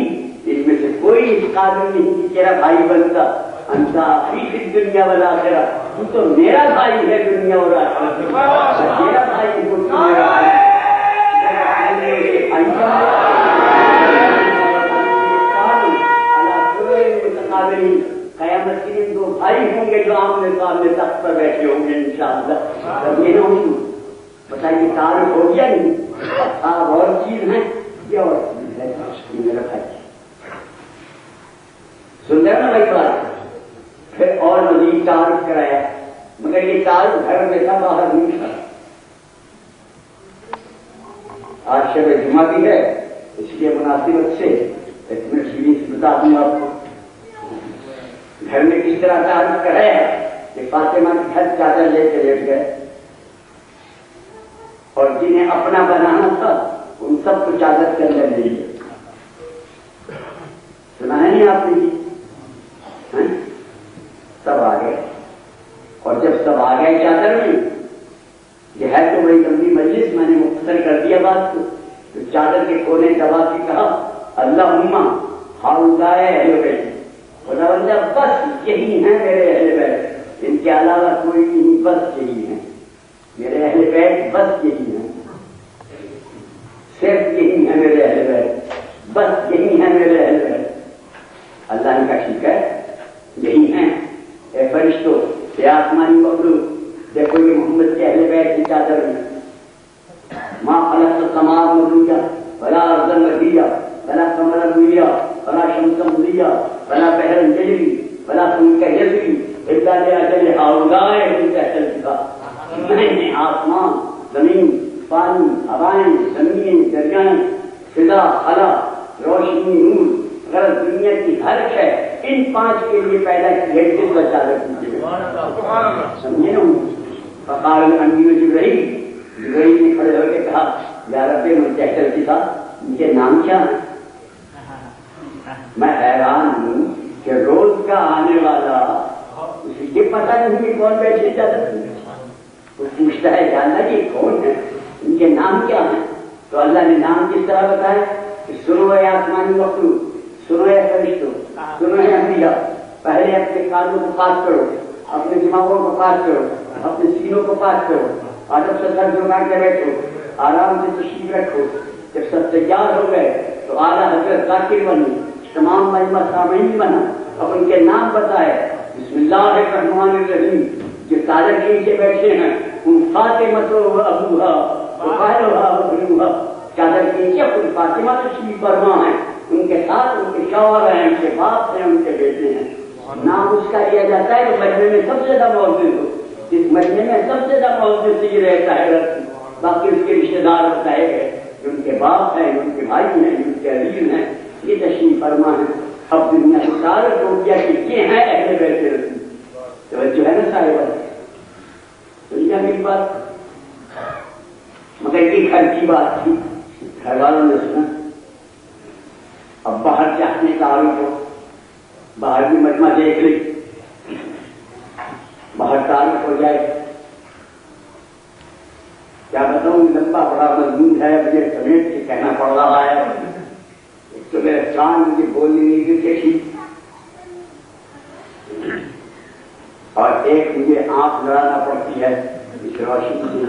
A: ان میں سے کوئی اس قابل نہیں کہ تیرا بھائی بنتا، انتا فی دنیا والآخرہ، تو تو میرا بھائی ہے دنیا اور آخرت، میرا بھائی ہے، میرا بھائی قیامت کے دن دو بھائی ہوں گے جو آمنے سامنے تخت پر بیٹھے ہوں گے انشاءاللہ۔ تب یہ نہ ہوں، بتائیے تعارف ہو گیا نہیں؟ آپ اور چیز ہیں، یہ اور چیز ہے، یہ میرا بھائی۔ سن رہے نا بھائی بات؟ پھر اور مزید تعارف کرایا، مگر یہ تعارف گھر میں تھا، باہر نہیں تھا۔ آج شب جمعہ بھی ہے، اس لیے مناسبت سے ایک منٹ سیڑھی سے بتا دوں آپ کو گھر میں کس طرح تعارف کرایا کہ فاطمہ کی گھر چادر لے کے لیٹ گئے، اور جنہیں اپنا بنانا تھا ان سب کو چادر کے اندر لے لیا۔ سنا ہے نہیں آپ نے؟ سب آ گئے، اور جب سب آ گئے چادر میں، یہ ہے تو بڑی لمبی مجلس، میں نے مختصر کر دیا بات کو، تو چادر کے کونے دبا کے کہا اللہم ہؤلاء اہل بیت، خدا بندہ بس یہی ہیں میرے اہل بیت، ان کے علاوہ کوئی نہیں، بس یہی ہیں میرے اہل بیت، بس یہی ہیں، صرف یہی ہیں میرے اہل بیت، بس یہی ہیں میرے اہل بیت۔ اللہ نے کہا ٹھیک ہے یہی ہیں، اے فرشتوں، اے آسمانی مخلوق، دیکھو یہ محمد کے اہل بیت کی چادر میں ما خلقت السماء والارض ولا ارضا مديا ولا قمرا منيرا ولا شمسا مضيا ولا بحرا يجري ولا فلكا يجري الا لاجل هؤلاء هم تحت الكتاب۔ میں نے آسمان، زمین، پانی، ہوائیں، زمینیں، دریائیں، فضا، خلا، روشنی، نور، غرض دنیا کی ہر شے ان پانچ کے لیے پیدا کی ہے، جس کا چادر کیجیے، سمجھے نا؟ فقال الانبیاء جبرائیل، جبرائیل نے کھڑے ہو کے کہا یا رب من تحت الکتاب، ان کے نام کیا ہے؟ میں حیران ہوں کہ روز کا آنے والا اسے یہ پتہ نہیں کہ کون بیٹھے چادر میں، وہ پوچھتا ہے یا اللہ یہ کون ہے، ان کے نام کیا ہیں؟ تو اللہ نے نام کس طرح بتایا کہ سنو اے آسمانی مخلوق، سنو اے فرشتوں، سنو اے انبیاء، پہلے اپنے کانوں کو پاک کرو، اپنے دماغوں کو پاک کرو، اپنے سینوں کو پاک کرو، ادب سے سر جھکا کے بیٹھو، آرام سے تشریف رکھو۔ جب سب تیار ہو گئے تو اعلیٰ حضرت ذاکر بنی، تمام مجمع سامعین بنا، اب ان کے نام بتائے، بسم اللہ الرحمن الرحیم، جو چادر کے نیچے بیٹھے ہیں ان فاطمہ و ابوہا وقالوہا وابنوہا، چادر کے نیچے خود فاطمہ تشریف فرما ہیں، ان کے ساتھ ان کے شوہر ہیں، ان کے باپ ہیں، ان کے بیٹے ہیں۔ نام اس کا لیا جاتا ہے کہ مجمع میں سب سے زیادہ موجود ہو، اس مجمع میں سب سے زیادہ موجود یہ رہتا ہے، باقی اس کے رشتے دار بتائے گئے، جو ان کے باپ ہیں، ان کے بھائی ہیں، ان کے عزیز ہیں، یہ تشریف فرما ہے۔ اب دنیا کو تعارف ہو گیا کہ یہ ہے اہل بیت رسول، توجہ ہے نا صاحب؟ سمجھا میری بات؟ مگر یہ گھر کی بات تھی، گھر والوں نے سنا، اب باہر چاہنے کا تعارف ہو، باہر بھی مجمع دیکھ لی، باہر تعارف ہو جائے، کیا بتاؤں لمبا بڑا مضمون ہے، مجھے سمیٹ کے کہنا پڑ رہا ہے، ایک تو میرے کان مجھے بولنے نہیں دیتے تھی، اور ایک مجھے آنکھ لڑانا پڑتی ہے اس روشنی سے،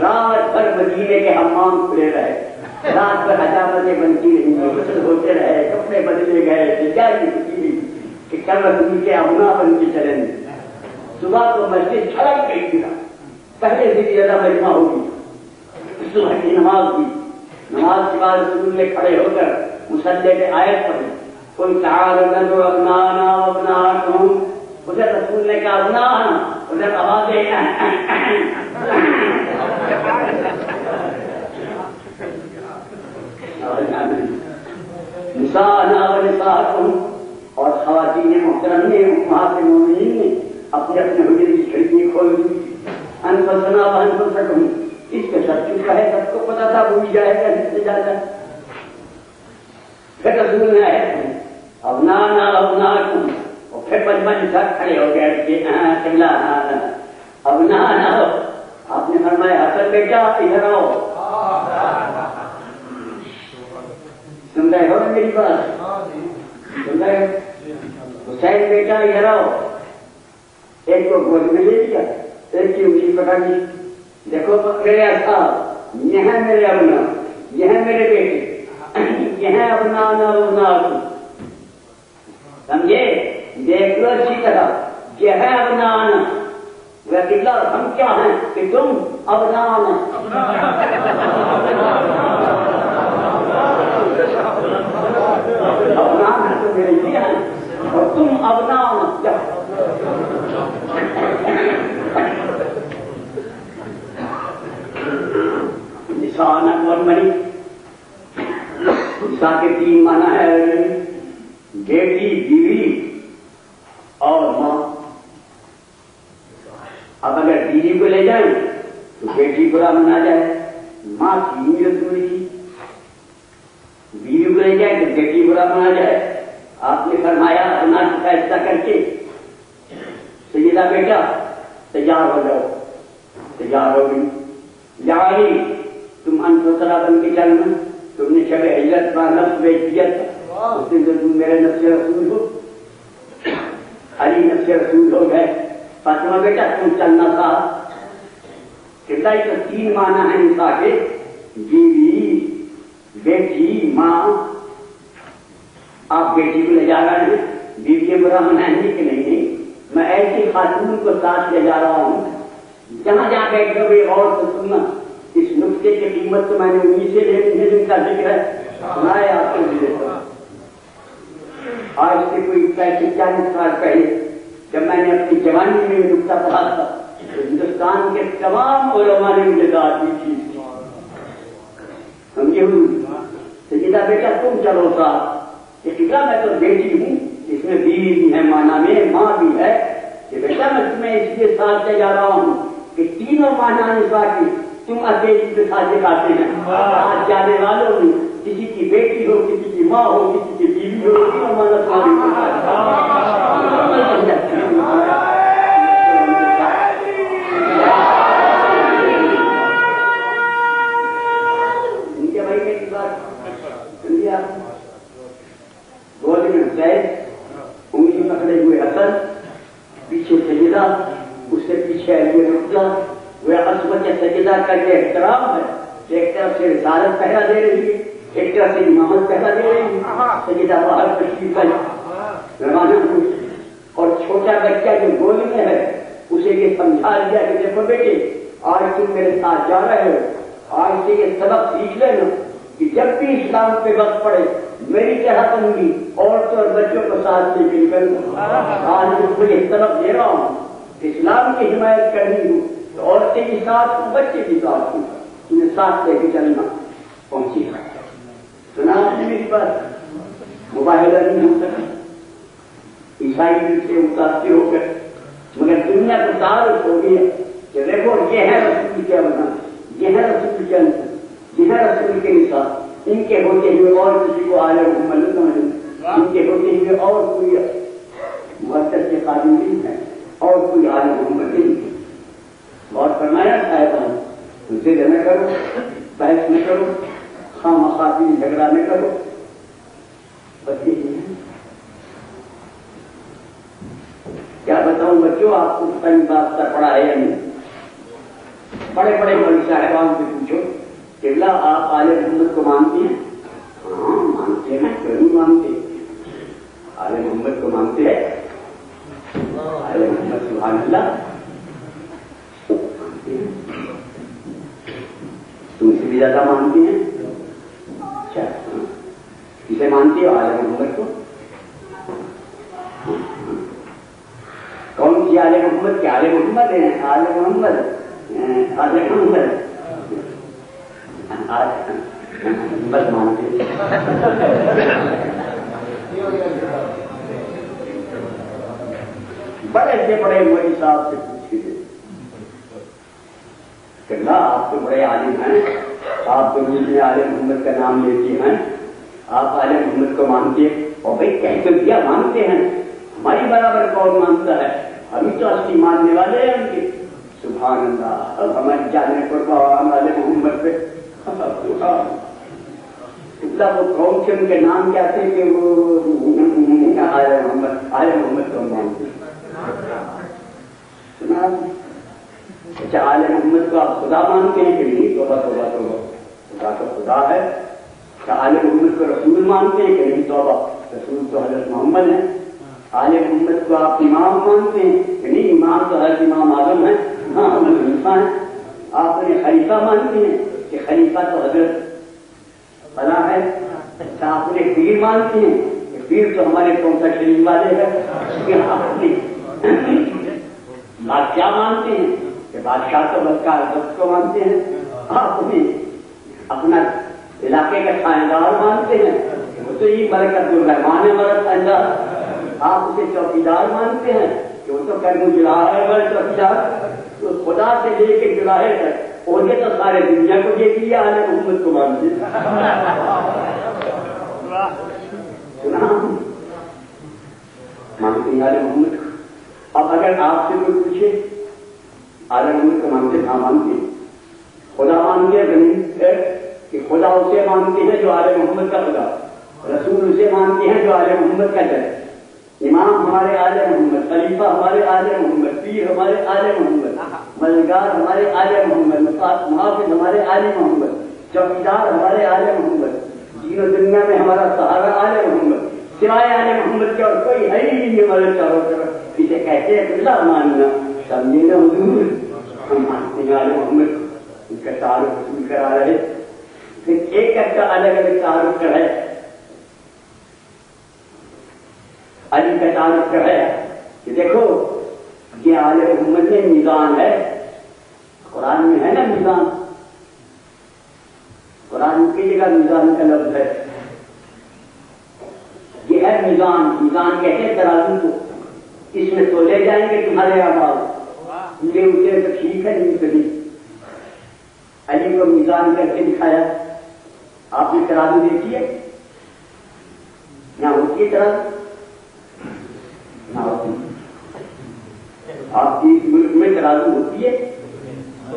A: رات بھر مدینے کے حمام کھلے رہے، رات بھر حجامتیں بنتی رہی، غسل ہوتے رہے، کپڑے بدلے گئے، تجاری ہوتی رہی کہ کل رسول کے ابنا بن کے چلیں گے۔ صبح تو مسجد چھڑک گئی تھی، پہلے سے زیادہ مجمع ہوگی، صبح کی نماز کی، نماز کے بعد رسول نے کھڑے ہو کر مصلی پہ آیت پڑھی، قل تعالوا ندعو ابناءنا وابناءکم، ادھر رسول نے کہا ابناءنا، ادھر آوازیں نساءنا ونساءکم، اور خواتین محترم نے امہات المومنین نے اپنے اپنے حجرے کی کھڑکیاں کھول دی، انفسنا وانفسکم، اس کا سب چکا ہے، سب کو پتا تھا بھول جائے گا جس سے جاتا ہے۔ پھر رسول نے آئے ابنانا ابناکم، اور پھر پنجمن ساتھ کھڑے ہو گئے کہ قبلہ ابنانا، آپ نے فرمایا حسن بیٹا ادھر آؤ، سن رہے ہو میری بات؟ سن رہے ہو؟ حسین بیٹا ادھر آؤ، ایک کو گود میں لے لیا، ایک کی انگلی پکڑ لی، دیکھو میرے اصحاب، یہ ہیں میرے ابنا، یہ ہیں میرے بیٹے، یہ ہیں ابنانا ابناکم، سمجھے؟ دیکھ لو اچھی طرح، یہ ہے ابنانا، وہ قبلہ ہم کیا ہیں کہ تم ابنانا، ابنانا تو میرے لیے ہیں اور تم ابنانا۔ نساء اور منی، نساء کے تین معنی ہے، بیٹی، بیوی اور ماں۔ اب اگر بیوی کو لے جائیں تو بیٹی برا منا جائے، ماں کی نیت ہوئی تھی، بیوی کو لے جائے تو بیٹی برا منا جائے۔ آپ نے فرمایا اپنا فیصلہ کر کے سیدہ بیٹا تیار ہو جاؤ، تیار ہو گئی، جاری تم انفسرا بن کے چلنا، تم نے شب ہجرت کا نفس بیچ دیا تھا، اس دن تم میرے نفس رسول ہو، علی نفس رسول ہو گئے، فاطمہ بیٹا تم چلنا تھا۔ قبلہ تو تین معنی ہیں نساء کے، بیوی، بیٹی، ماں۔ آپ بیٹی کو لے جا رہے ہیں، بیوی کے برا منائیں گے کہ نہیں؟ میں ایسی خاتون کو ساتھ لے جا رہا ہوں، جہاں جہاں بیٹھے ہوئے اور تو سننا، اس نقطے کی قیمت تو میں نے انہیں سے لینی ہے جن کا ذکر ہے، سنائے آپ کو بھی دیتا ہوں۔ آج سے کوئی 40 سال پہلے جب میں نے اپنی جوانی میں نقطہ پڑھا تھا تو ہندوستان کے تمام علماء نے مجھے دعوت دی تھی، سمجھے ہوئی سیدہ بیٹا تم چلو ساتھ، قبلہ میں تو بیٹی ہوں، اس میں بیوی بھی ہے معنی میں، ماں بھی ہے، کہ بیٹا میں تمہیں اس لیے ساتھ لے جا رہا ہوں کہ تینوں معنی نساء کی تم اکیلی کے ساتھ دکھاتے ہیں۔ آج جانے والوں میں کسی کی بیٹی ہو، کسی کی ماں ہو، کسی کی بیوی ہو، تینوں معنی بھائی میری بات سمجھے آپ؟ گود میں حسین، انگلی پکڑے ہوئے حسن، پیچھے سجدہ، اس سے پیچھے علی رضا، وہ عصمت سجدہ کا یہ احترام ہے کہ ایک طرف سے رسالت پہلا دے رہی ہے، ایک طرف سے امامت پہلا دے رہی ہے، سجدہ باہر تشریف ہے روانہ ہوئی، اور چھوٹا بچہ جو گود میں ہے اسے یہ سمجھا دیا کہ دیکھو بیٹے آج تم میرے ساتھ جا رہے ہو، آج سے یہ سبق سیکھ لینا کہ جب بھی اسلام پہ وقت پڑے میری طرح تم بھی عورتوں اور بچوں کو ساتھ لے کے نکلنا۔ آج میں کوئی یہ سبق دے رہا ہوں، اسلام کی حمایت کرنی ہوں تو عورتیں بھی ساتھ ہوں، بچے بھی ساتھ ہوں، تمہیں ساتھ لے کے چلنا۔ پہنچی سنا آپ نے میری بات؟ مباہلہ نہیں ہو سکا، عیسائی سے متاثر ہو کر، مگر دنیا کو تعارف ہو گیا کہ دیکھو یہ ہے رسول کیا بنا، یہ ہے رسول کے اندر، یہ ہے رسول کے نساء، ان کے ہوتے ہوئے اور کسی کو آیا محمد نہ ملے، ان کے ہوتے ہوئے اور کوئی مرتب کے قابل نہیں ہے، اور کوئی آیا محمد نہیں ہے۔ بہت فرمایا صاحبان ان سے نہ کرو، بحث نہ کرو، خواہ مخاطی جھگڑا نہ کرو، بس یہی ہے۔ کیا بتاؤں بچوں، آپ کو پتہ نہیں بات پڑھا ہے یا نہیں؟ بڑے بڑے بڑی صاحبان سے پوچھو کہ اللہ آپ آل محمد کو مانتے ہیں؟ ہاں مانتے ہیں، کیوں نہیں مانتے؟ آل محمد کو مانتے ہیں، آل محمد سبحان اللہ مانتے ہیں، تم سے بھی زیادہ مانتے ہیں؟ اچھا کسے مانتے ہو؟ آل محمد کو۔ کون سی آل محمد کے؟ آل محمد ہیں، آل محمد، آل محمد بس مانتے بڑے سے بڑے مولوی صاحب سے پوچھیے کہ اللہ آپ تو بڑے عالم ہیں، آپ تو مجھے آل محمد کا نام لیتے ہیں، آپ آل محمد کو مانتے ہیں؟ اور بھائی کہہ تو دیا مانتے ہیں، ہماری برابر کون مانتا ہے؟ ہم تو اصلی ماننے والے ہیں ان کے۔ سبحان اللہ، اب ہماری جانے پر آل محمد پہ اللہ وہ قوم کے ان کے نام کیا تھے کہ وہ آل محمد کو مانتے سنا۔ اچھا آل محمد کو آپ خدا مانتے ہیں کہ نہیں؟ توبہ توبہ توبہ، خدا تو خدا ہے۔ اچھا آل محمد کو رسول مانتے ہیں کہ نہیں؟ توبہ، رسول تو حضرت محمد ہیں۔ آل محمد کو آپ امام مانتے ہیں کہ نہیں؟ امام تو حضرت امام اعظم ہیں، امام خلیفہ ہیں۔ آپ نے خلیفہ مانتے ہیں کہ خلیفہ تو حضرت بنا ہے؟ اچھا آپ نے پیر مانتے ہیں کہ پیر تو ہمارے قوم کا شریف والے ہیں؟ بادشاہ مانتے ہیں کہ بادشاہ تو بس کا عزت کو مانتے ہیں؟ آپ نے اپنا علاقے کا خاندار مانتے ہیں، وہ تو یہ برکت الرحمان ہے مرد انداز۔ آپ اسے چوکیدار مانتے ہیں کہ وہ تو کرم جلا ہے بڑے چوکیدار، تو خدا سے لے کے جلاہے تک عہدے تو سارے دنیا کو دے دیا، آل محمد کو مانتے سنا مانتے ہیں آل محمد کو۔ اب اگر آپ سے کوئی پوچھے آل محمد کو مانتے؟ ہاں مانتے ہیں۔ خدا مانتے ہیں کہ خدا اسے مانتے ہیں جو آل محمد کا خدا، رسول اسے مانتے ہیں جو آل محمد کا جج، امام ہمارے آل محمد، خلیفہ ہمارے آل محمد، پیر ہمارے آل محمد، مددگار ہمارے آل محمد، محافظ ہمارے آل محمد، چوکیدار ہمارے آل محمد، دین و دنیا میں ہمارا سہارا آل محمد، سوائے آل محمد کے اور کوئی ہے ہی نہیں ہمارے چاروں طرف۔ اسے کہتے ہیں اللہ ماننا، سمجھے نا حضور، ہم مانتے ہیں آل محمد، ان کا تعارف حصول کرا رہے، پھر ایک کا الگ الگ تعارف کرے، علی کا تعارف کرے کہ دیکھو یہ آل محمد میں میزان ہے، قرآن میں ہے نا میزان، قرآن کی جگہ میزان کا لفظ ہے، یہ ہے میزان، میزان کہتے ہیں ترازو کو، اس میں تو لے جائیں گے تمہارے آواز، یہ اسے تو ٹھیک ہے نہیں کبھی۔ علی کو میزان کر کے دکھایا، آپ نے ترازو دیکھی ہے؟ یہاں ہوتی ہے ترازو؟ نہ ہوتی۔ آپ کی ملک میں ترازو ہوتی ہے؟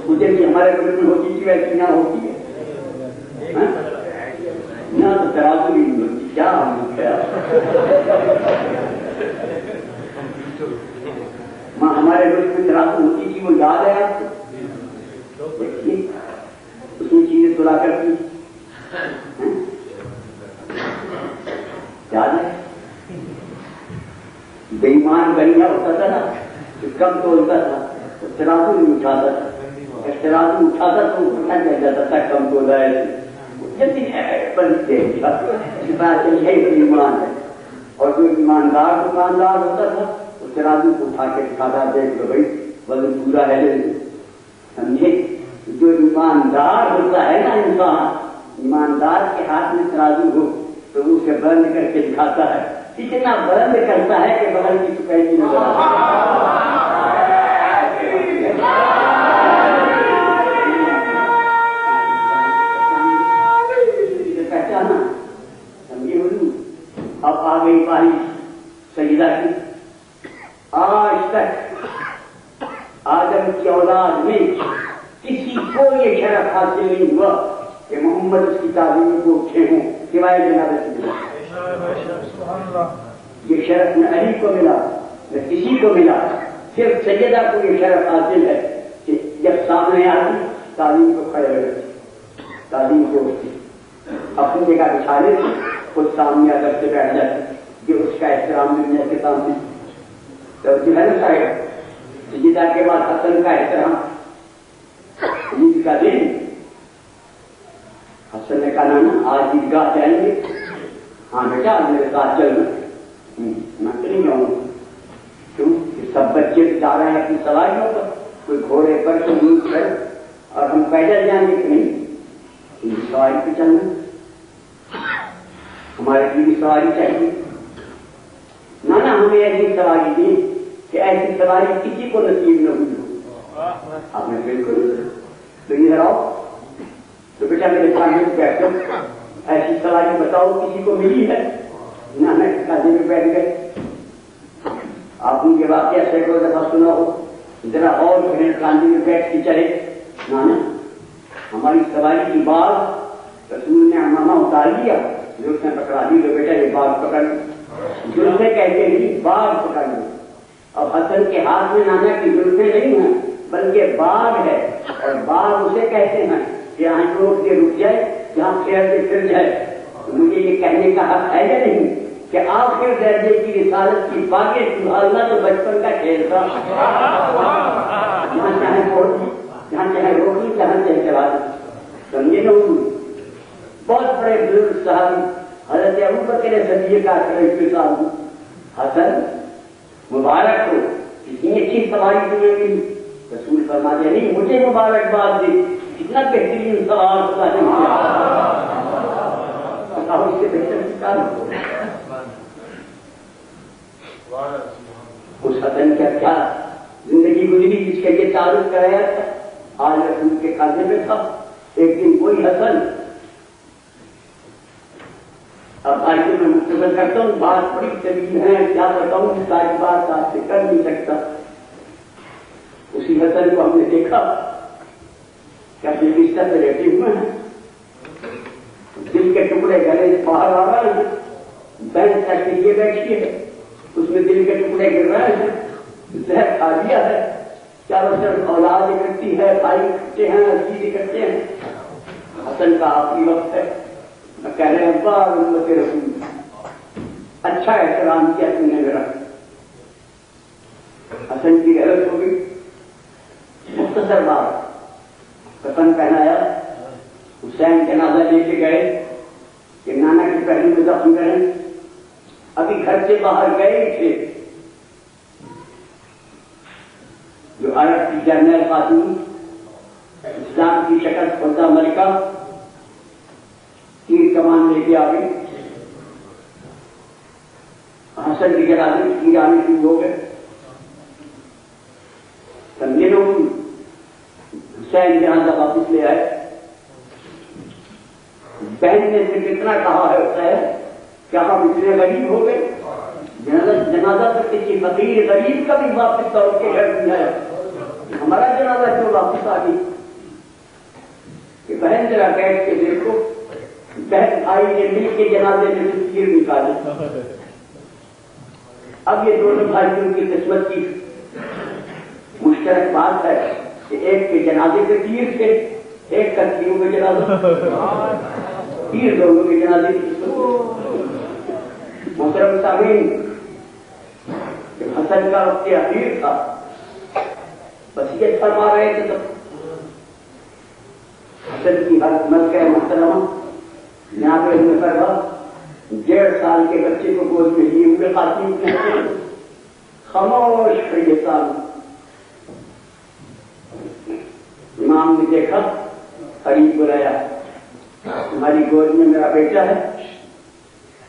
A: مجھے کہ ہمارے ملک میں ہوتی تھی ویسی نہ ہوتی ہے نہ، تو ترازو بھی نہیں ہوتی، کیا ہم ہمارے ملک میں ترازو ہوتی تھی، وہ یاد ہے آپ کو؟ دیکھیے اس میں چیزیں تلا کرتی یاد ہے؟ بے ایمان بنیا ہوتا تھا نا، کم تولتا تھا، ترازو نہیں اٹھاتا تھا، ترازو اٹھاتا تو اٹھا کیا جاتا تھا کم تولا ہے، جلدی بنتے ایمان ہے۔ اور جو ایماندار دکاندار ہوتا تھا وہ ترازو کو اٹھا کے دکھاتا، دیکھ لو بھائی وزن پورا ہے، سمجھے؟ جو ایماندار ہوتا ہے نا انسان، ایماندار کے ہاتھ میں ترازو ہو تو وہ اسے بند کر کے دکھاتا ہے، اتنا بلند کرتا ہے کہ بغل کی سکیتی نظر پہچانا، سمجھے بولوں؟ اب آ گئی باری سجدہ کی، آج تک آدم کی اولاد میں کسی کو یہ شرف حاصل نہیں ہوا کہ محمد اس کی تعلیم کو اٹھے ہوں سوائے جناب رسول اللہ۔ یہ شرف نہ علی کو ملا نہ کسی کو ملا، صرف سیدہ کو یہ شرف حاصل ہے کہ جب سامنے آتی تعلیم کو کھڑے رہے، تعلیم کو اپنی جگہ بچھا لے، خود سامنے ادب سے بیٹھ جاتے کہ اس کا احترام دنیا کے سامنے توجہ ہے نا صاحب. سجدہ کے بعد حسن کا احترام، عید کا دن حسن نے کہا نا آج عیدگاہ جائیں گے؟ ہاں بیٹا میرے ساتھ چلنا. میں تو نہیں جاؤں گا. کیوں؟ سب بچے جا رہے ہیں اپنی سواریوں پر، کوئی گھوڑے پر کوئی اونٹ پر، اور ہم پیدل جائیں گے کہ نہیں؟ ان کی سواری پہ چلنا، ہمارے لیے بھی سواری چاہیے. نانا ہمیں ایسی سواری دی کہ ایسی سواری کسی کو نصیب نہ ہوئی ہو. آپ نے بالکل تو ادھر آؤ تو بیٹا میرے سامنے بیٹھو، ایسی سواری بتاؤ کسی کو ملی ہے؟ نانا کے کاندھے میں بیٹھ گئے. آپ نے یہ واقعہ سینکڑوں دفعہ سنا ہو. ذرا اور کاندھے میں بیٹھ کے چلے. نانا ہماری سواری کی بال رسول نے امامہ اتار لیا، زلفیں پکڑا دی. تو بیٹا یہ بال پکڑ لو. زلفیں کہتے نہیں، بال پکڑ لو. اور حسن کے ہاتھ میں نانا کی زلفیں نہیں ہیں بلکہ باغ ہے، اور باغ اسے کہتے ہیں جہاں روک کے رک جائے، جہاں پھر کے پھر جائے. مجھے یہ کہنے کا حق ہے یا نہیں کہ آخر درجے کی رسالت کی باغیں سنبھالنا تو بچپن کا کھیل تھا. جہاں چاہے چھوڑ دی، جہاں چاہے روک لی، جہاں چاہے چلا دی. سمجھے نا بہت بڑے بزرگ صاحب حضرت ابوبکر صدیق کا صاحب حسن مبارک ہو، اتنی اچھی سواری تمہیں ملی. رسول فرماتے نہیں مجھے مبارکباد دی، اتنا بہترین سوال ہوتا ہے اس سے بہتر اس حسن کا کیا زندگی گزری جس کا یہ تعارف کرایا تھا. آج رسول کے کھانے میں تھا. ایک دن کوئی حسن، اب آج میں مختصر کرتا ہوں، بات بڑی طویل ہے، کیا بتاؤں ساری بات آپ سے کر نہیں سکتا. اسی حسن کو ہم نے دیکھا کہ اپنے بستر پہ لیٹے ہوئے ہیں، دل کے ٹکڑے گلے سے باہر آ رہے ہیں. بینچ تک کے لیے بیٹھی ہے، اس میں دل کے ٹکڑے گر رہے ہیں. زہر کھا لیا ہے، چاروں طرف اولاد اکٹھی ہے، بھائی اکٹھے ہیں، عزیز اکٹھے ہیں. حسن کا آخری وقت ہے. میں کہہ رہے ہیں ابا امت رسول اچھا احترام کیا تم نے میرا. حسن کی غلط ہو گئی. مختصر بات، کفن پہنایا، حسین جنازہ لے کے گئے کہ نانا کے پہلو میں دفن کریں. ابھی گھر سے باہر گئے تھے، جو عرب کی جرنیل خاتون اسلام کی شکل خدا ملکہ تیر کمان لے کے آ گئی. حسن کی جنازے میں تیر آنے شروع ہو گئے. سمجھے لوگ حسین جنازہ واپس لے آئے. بہن نے سے کتنا کہا ہے حسین کیا ہم اتنے غریب ہو گئے؟ جنازہ تو کسی فقیر غریب کا بھی واپس دوڑ کے گھر دیا ہے، ہمارا جنازہ کیوں واپس آ گئی؟ کہ بہن ذرا بیٹھ کے دیکھو، بہن بھائی نے مل کے جنازے میں سے تیر نکالے. اب یہ دونوں بھائیوں کی قسمت کی مشترک بات ہے کہ ایک کے جنازے کے تیر تھے، ایک کا تیروں کے جنازہ. تیر دونوں کے جنازے کی محترم سامعین، حسن کا وقت اخیر تھا، وصیت فرما رہے تھے. تب حسن کی ہر ملکہ محترمہ یہاں پہ ہمیں فرما 1.5 سال کے بچے کو گود میں لیے ہوئے خاتون کہتے ہیں خاموش یہ سال. امام نے دیکھا، قریب بلایا، تمہاری گود میں میرا بیٹا ہے؟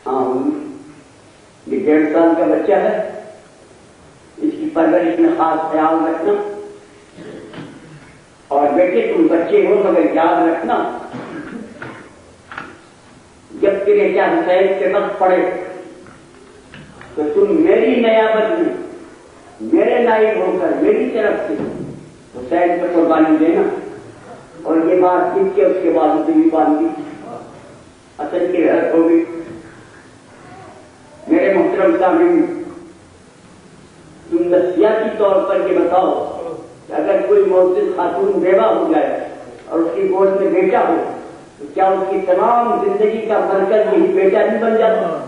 A: ہاں یہ 1.5 سال کا بچہ ہے، اس کی پرورش میں خاص خیال رکھنا. اور بیٹے تم بچے ہو مگر یاد رکھنا جب تیرے کیا حسین کے وقت پڑے تو تم میری نیابت میں میرے نائب ہو کر میری طرف سے حسین پر قربانی دینا. اور یہ بات لکھ کے اس کے بعد اسے بھی باندھی. حسن کی حیرت ہو گئی. میرے محترم سامعین، تم نفسیاتی طور پر یہ بتاؤ کہ اگر کوئی معزز خاتون بیوہ ہو جائے اور اس کی گود میں بیٹا ہو تو کیا اس کی تمام زندگی کا مرکز یہی بیٹا نہیں بن جاتا؟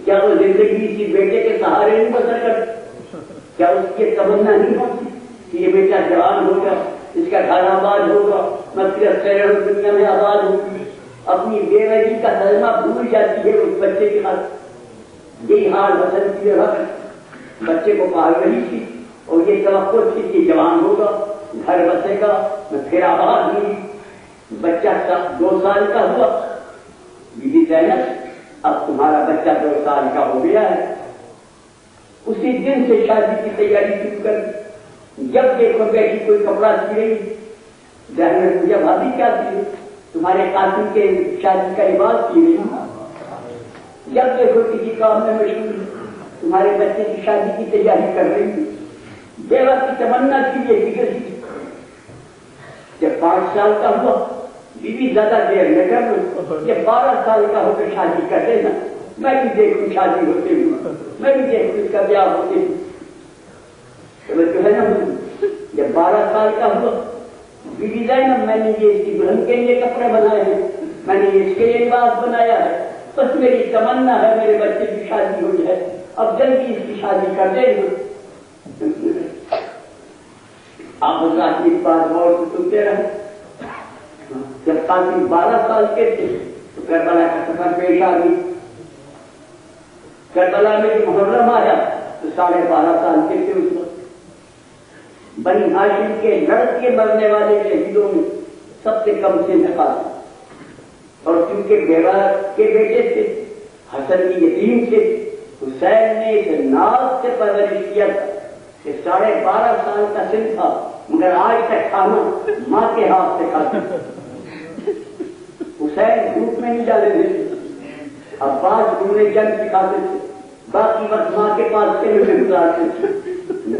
A: کیا وہ زندگی اسی بیٹے کے سہارے نہیں بسر کرتی؟ کیا اس کی تمنا نہیں ہوتی کہ یہ بیٹا جوان ہوگا، اس کا گھر آباد ہوگا، مطلب دنیا میں آباد ہوگی؟ اپنی بیوگی کا صدمہ بھول جاتی ہے اس بچے کے ساتھ۔ یہی حال حسن کی وقت بچے کو پال رہی تھی اور یہ توقع تھی کہ جوان ہوگا، گھر بسے گا، میں پھر آباد ہوئی۔ بچہ 2 سال کا ہوا، بی بی زینب اب تمہارا بچہ 2 سال کا ہو گیا ہے۔ اسی دن سے شادی کی تیاری شروع کر دی۔ جب دیکھو بیٹی کوئی کپڑا سی رہی، ذہن میں پوچھا بھابھی کیا سی؟ تمہارے قاسم کے شادی کا لباس سی رہی۔ جب دیکھو کسی کام میں مشغول، تمہارے بچے کی شادی کی تیاری کر رہی تھی۔ بیوہ کی تمنا کی یہ فکر تھی۔ جب 5 سال کا ہوا، بیوی زیادہ دیر نہ کرنا، جب 12 سال کا ہو کر شادی کر دینا، میں بھی دیکھوں شادی ہوتے ہوئے، میں بھی دیکھوں اس کا بیاہ ہوتے ہوئے۔ جو ہے نا، جب 12 سال کا ہوا، بیوی زینب میں نے یہ اس کی دلہن کے لیے کپڑے بنائے ہیں، میں نے یہ اس کے لیے لباس بنایا ہے، بس میری تمنا ہے میرے بچے کی شادی ہو جائے، اب جلدی اس کی شادی کر دیں گے۔ آپ حضرات کی بات غور سے سنتے رہے۔ جب قاسم 12 سال کے تھے تو کربلا کا سفر پیش آ گئی۔ کربلا میں محرم آیا تو 12.5 سال کے تھے اس وقت۔ بنی ہاشم کے لڑ کے مرنے والے شہیدوں میں سب سے کم سے نفاذ، اور کیونکہ بیوہ کے بیٹے تھے، حسن کی یتیم تھے، حسین نے اس ناز سے پرورش کیا تھا کہ 12.5 سال کا سن تھا مگر آج تک کھانا ماں کے ہاتھ سے کھاتے تھے۔ حسین دھوپ میں نہیں ڈالے تھے، عباس انہیں جنگ سکھاتے تھے، باقی وقت ماں کے پاس کھیل میں گزارتے تھے۔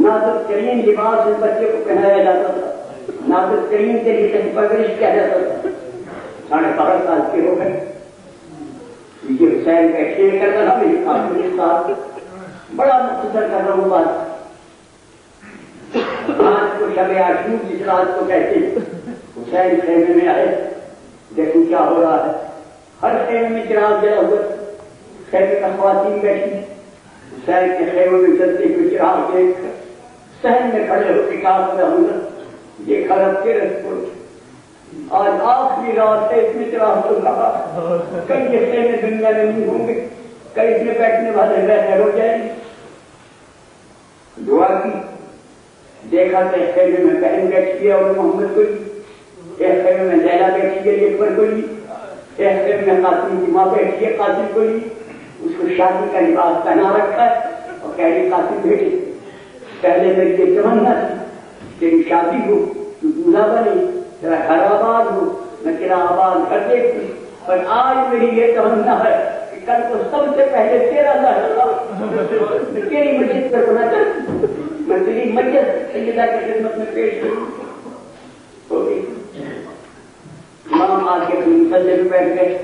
A: نازک ترین لباس اس بچے کو پہنایا جاتا تھا، نازک ترین طریقے سے پرورش کیا جاتا تھا۔ 12.5 سال کے ہو گئے۔ یہ حسین کا کھیل کر رہا میری آپ کے ساتھ بڑا مختصر کر رہا ہوں بات۔ آج کو شب عاشور جس رات کو کہتے ہیں، حسین خیمے میں آئے، دیکھو کیا ہو رہا ہے۔ ہر خیمے میں چراغ جلا ہوا، خیمے کا خواتین بیٹھی، حسین کے خیمے میں جلتے ہوئے چراغ دیکھ کر صحن میں کھڑے ہو کے کہا ہوں یہ خراب کے رسول آج آخری رات ہے، اس میں چراغ تو کہا کئی جیسے میں دنیا میں نہیں ہوں گے، کئی اس میں بیٹھنے والے رہ ہو جائیں گے۔ دعا کی، دیکھا کہ خیمے میں بہن بیٹھی ہے اور محمد کو ایک خیمے میں لیلا بیٹھی ہے اکبر کو لی، ایک خیمے میں قاسم کی ماں بیٹھی ہے قاسم کو لی، اس کو شادی کا لباس پہنا رکھا ہے اور کہہ رہی قاسم بیٹی پہلے میری یہ تمنا تھی تیری شادی ہو، تو دولہا بنی، تیرا گھر آباد ہو، میں تیرا آباد گھر دیکھوں، پر آج میری یہ تمنا ہے کہ کل کو سب سے پہلے تیرا میں تیری مسجد پر ہونا چاہتی ہوں، میں تیری مسجد سیدہ کی خدمت میں پیش ہو گئی۔ امام آ کے اپنی مسجد میں بیٹھ گئے۔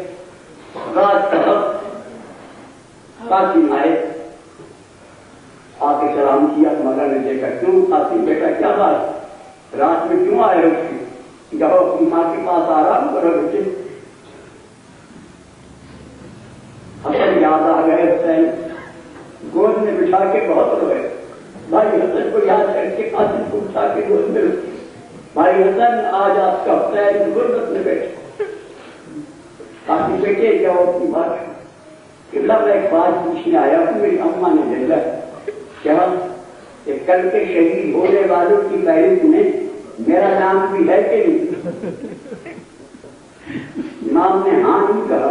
A: رات کا وقت قاسم آئے، آ کے سلام کیا، مگر نے دیکھا کیوں قاسم بیٹا کیا بات، رات میں کیوں آئے ہو؟ جب اپنی ماں کے پاس آرام کرو بچے۔ حسن یاد آ گئے، حسین گود میں بٹھا کے بہت روئے۔ بھائی حسن کو یاد کر کے قاسم کو اٹھا کے گود میں رکھی، بھائی حسن آج آپ کا حسین غربت میں بیٹھے۔ قاسم بیٹے جاؤ اپنی بات کہ میں ایک بات پوچھنے آیا ہوں، میری اماں نے بھیجا کیا کہ کل کے شہید ہونے والوں کی فہرست میں میرا نام بھی ہے کہ نہیں؟ امام نے ہاں نہیں کہا،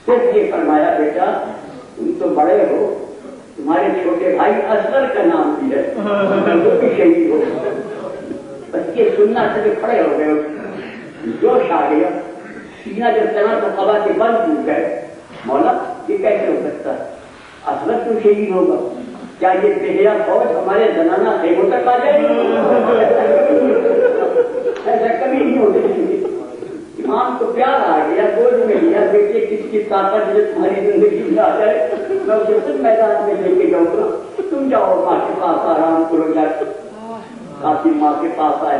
A: صرف یہ فرمایا بیٹا تم تو بڑے ہو، تمہارے چھوٹے بھائی اصغر کا نام بھی ہے، وہ بھی شہید ہو۔ بس یہ سننا سے کھڑے ہو گئے، جوش آ گیا، سینہ جب تنا تو قبا کے بند ٹوٹ گئے۔ مولا یہ کیسے ہو سکتا ہے؟ اصغر تو شہید ہوگا، کیا یہ پہلا فوج ہمارے زنانہ خیموں تک آ جائے گی؟ ایسا کبھی نہیں ہوتے۔ امام کو پیار آ گیا، گود میں لیا، بیٹے کس کی طاقت جو تمہاری زندگی میں آ جائے میں اسے خود میدان میں لے کے جاؤں گا، تم جاؤ ماں کے پاس آرام کرو۔ جا قاسم ماں کے پاس آئے،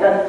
A: 10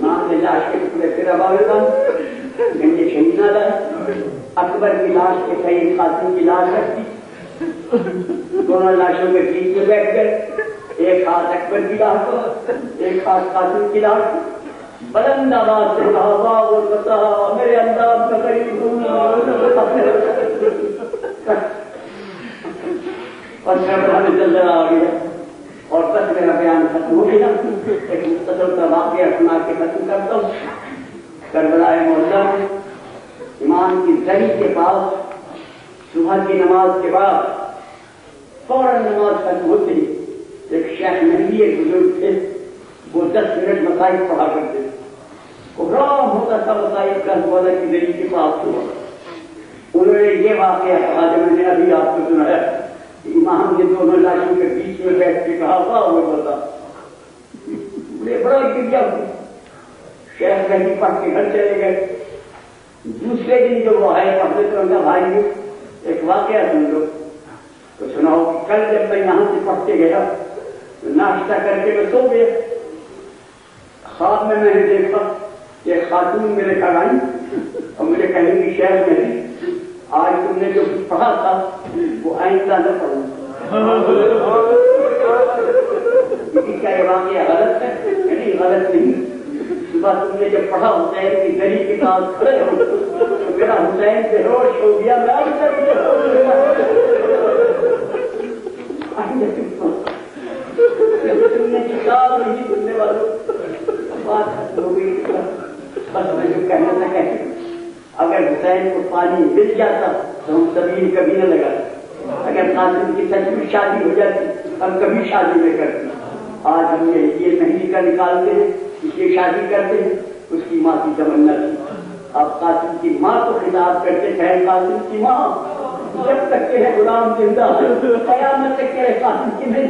A: ماں نے لاش کے ٹکڑے پھر اباوے بند گنجے شہید نہ لائے. اکبر کی لاش کے سعید قاسم کی لاش رکھی. دونوں لاشوں کے بیچ میں بیٹھ گئے. ایک ہاتھ اکبر کی لاش ایک ہاتھ قاسم کی لاش. بلند آواز سے کہا واہ وہ بتا میرے انداز کا قریب ہوں. اور کربلا میں زلزلہ آ گیا اور بس میرا بیان ختم ہو گیا. ایک مختصر کا واقعہ سنا کے ختم کرتا ہوں. کربلا معظم امام کی زری کے پاس صبح کی نماز کے بعد فوراً نماز ختم ہوتی ایک شیخ مہدی ایک بزرگ تھے. وہ 10 منٹ مسائل پڑھا کرتے تھے. قرآن ہوتا تھا مسائل کا مولا کی زری کے پاس ہوا. انہوں نے یہ واقعہ کہا جو میں نے ابھی آپ کو سنایا. امام نے دونوں لاشوں کے بیچ میں بیٹھ کے کہا واہ وہ بتا بڑا گریا ہوئی. شیخ مہدی پڑھ کے گھر چلے گئے. دوسرے دن جو وہ آئے پڑھنے تو ان کا بھائی ایک واقعہ سن لو تو سناؤ. کل جب میں یہاں سے پڑھ کے گیا ناشتہ کر کے میں سو گیا. خواب میں نے دیکھا کہ خاتون میرے گھر آئی اور مجھے کہیں گی شہر میں نہیں آج تم نے جو کچھ پڑھا تھا وہ آئندہ نہ پڑھوں. کیا یہ واقعہ غلط ہے؟ یعنی غلط نہیں. صبح تم نے جب پڑھا حسین کی گری کے پاس کھڑے ہو تو میرا حسین بے ہوش ہو گیا. میں تم نے کتاب نہیں سننے والوں بات ختم ہو گئی. بس میں جو کہنا تھا کہ اگر حسین کو پانی مل جاتا تو ہم زمین کبھی نہ لگاتے. اگر قاسم کی سچ میں شادی ہو جاتی ہم کبھی شادی نہیں کرتے. آج ہم یہ مہندی کا نکالتے ہیں اس لیے شادی کرتے ہیں. اس کی ماں کی تمنا تھی. آپ قاسم کی ماں کو خطاب کرتے تھے قاسم کی ماں جب تک کہ ہے غلام زندہ قیامت تک کہ قاسم کی نہیں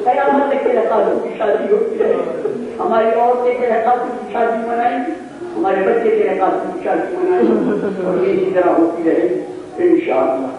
A: قیامت تک کہ قاسم کی شادی ہوتی رہے. ہماری عورتیں کہ قاسم کی شادی منائیں ہمارے بچے کے قاسم کی شادی منائیں اور اسی طرح ہوتی رہے انشاءاللہ.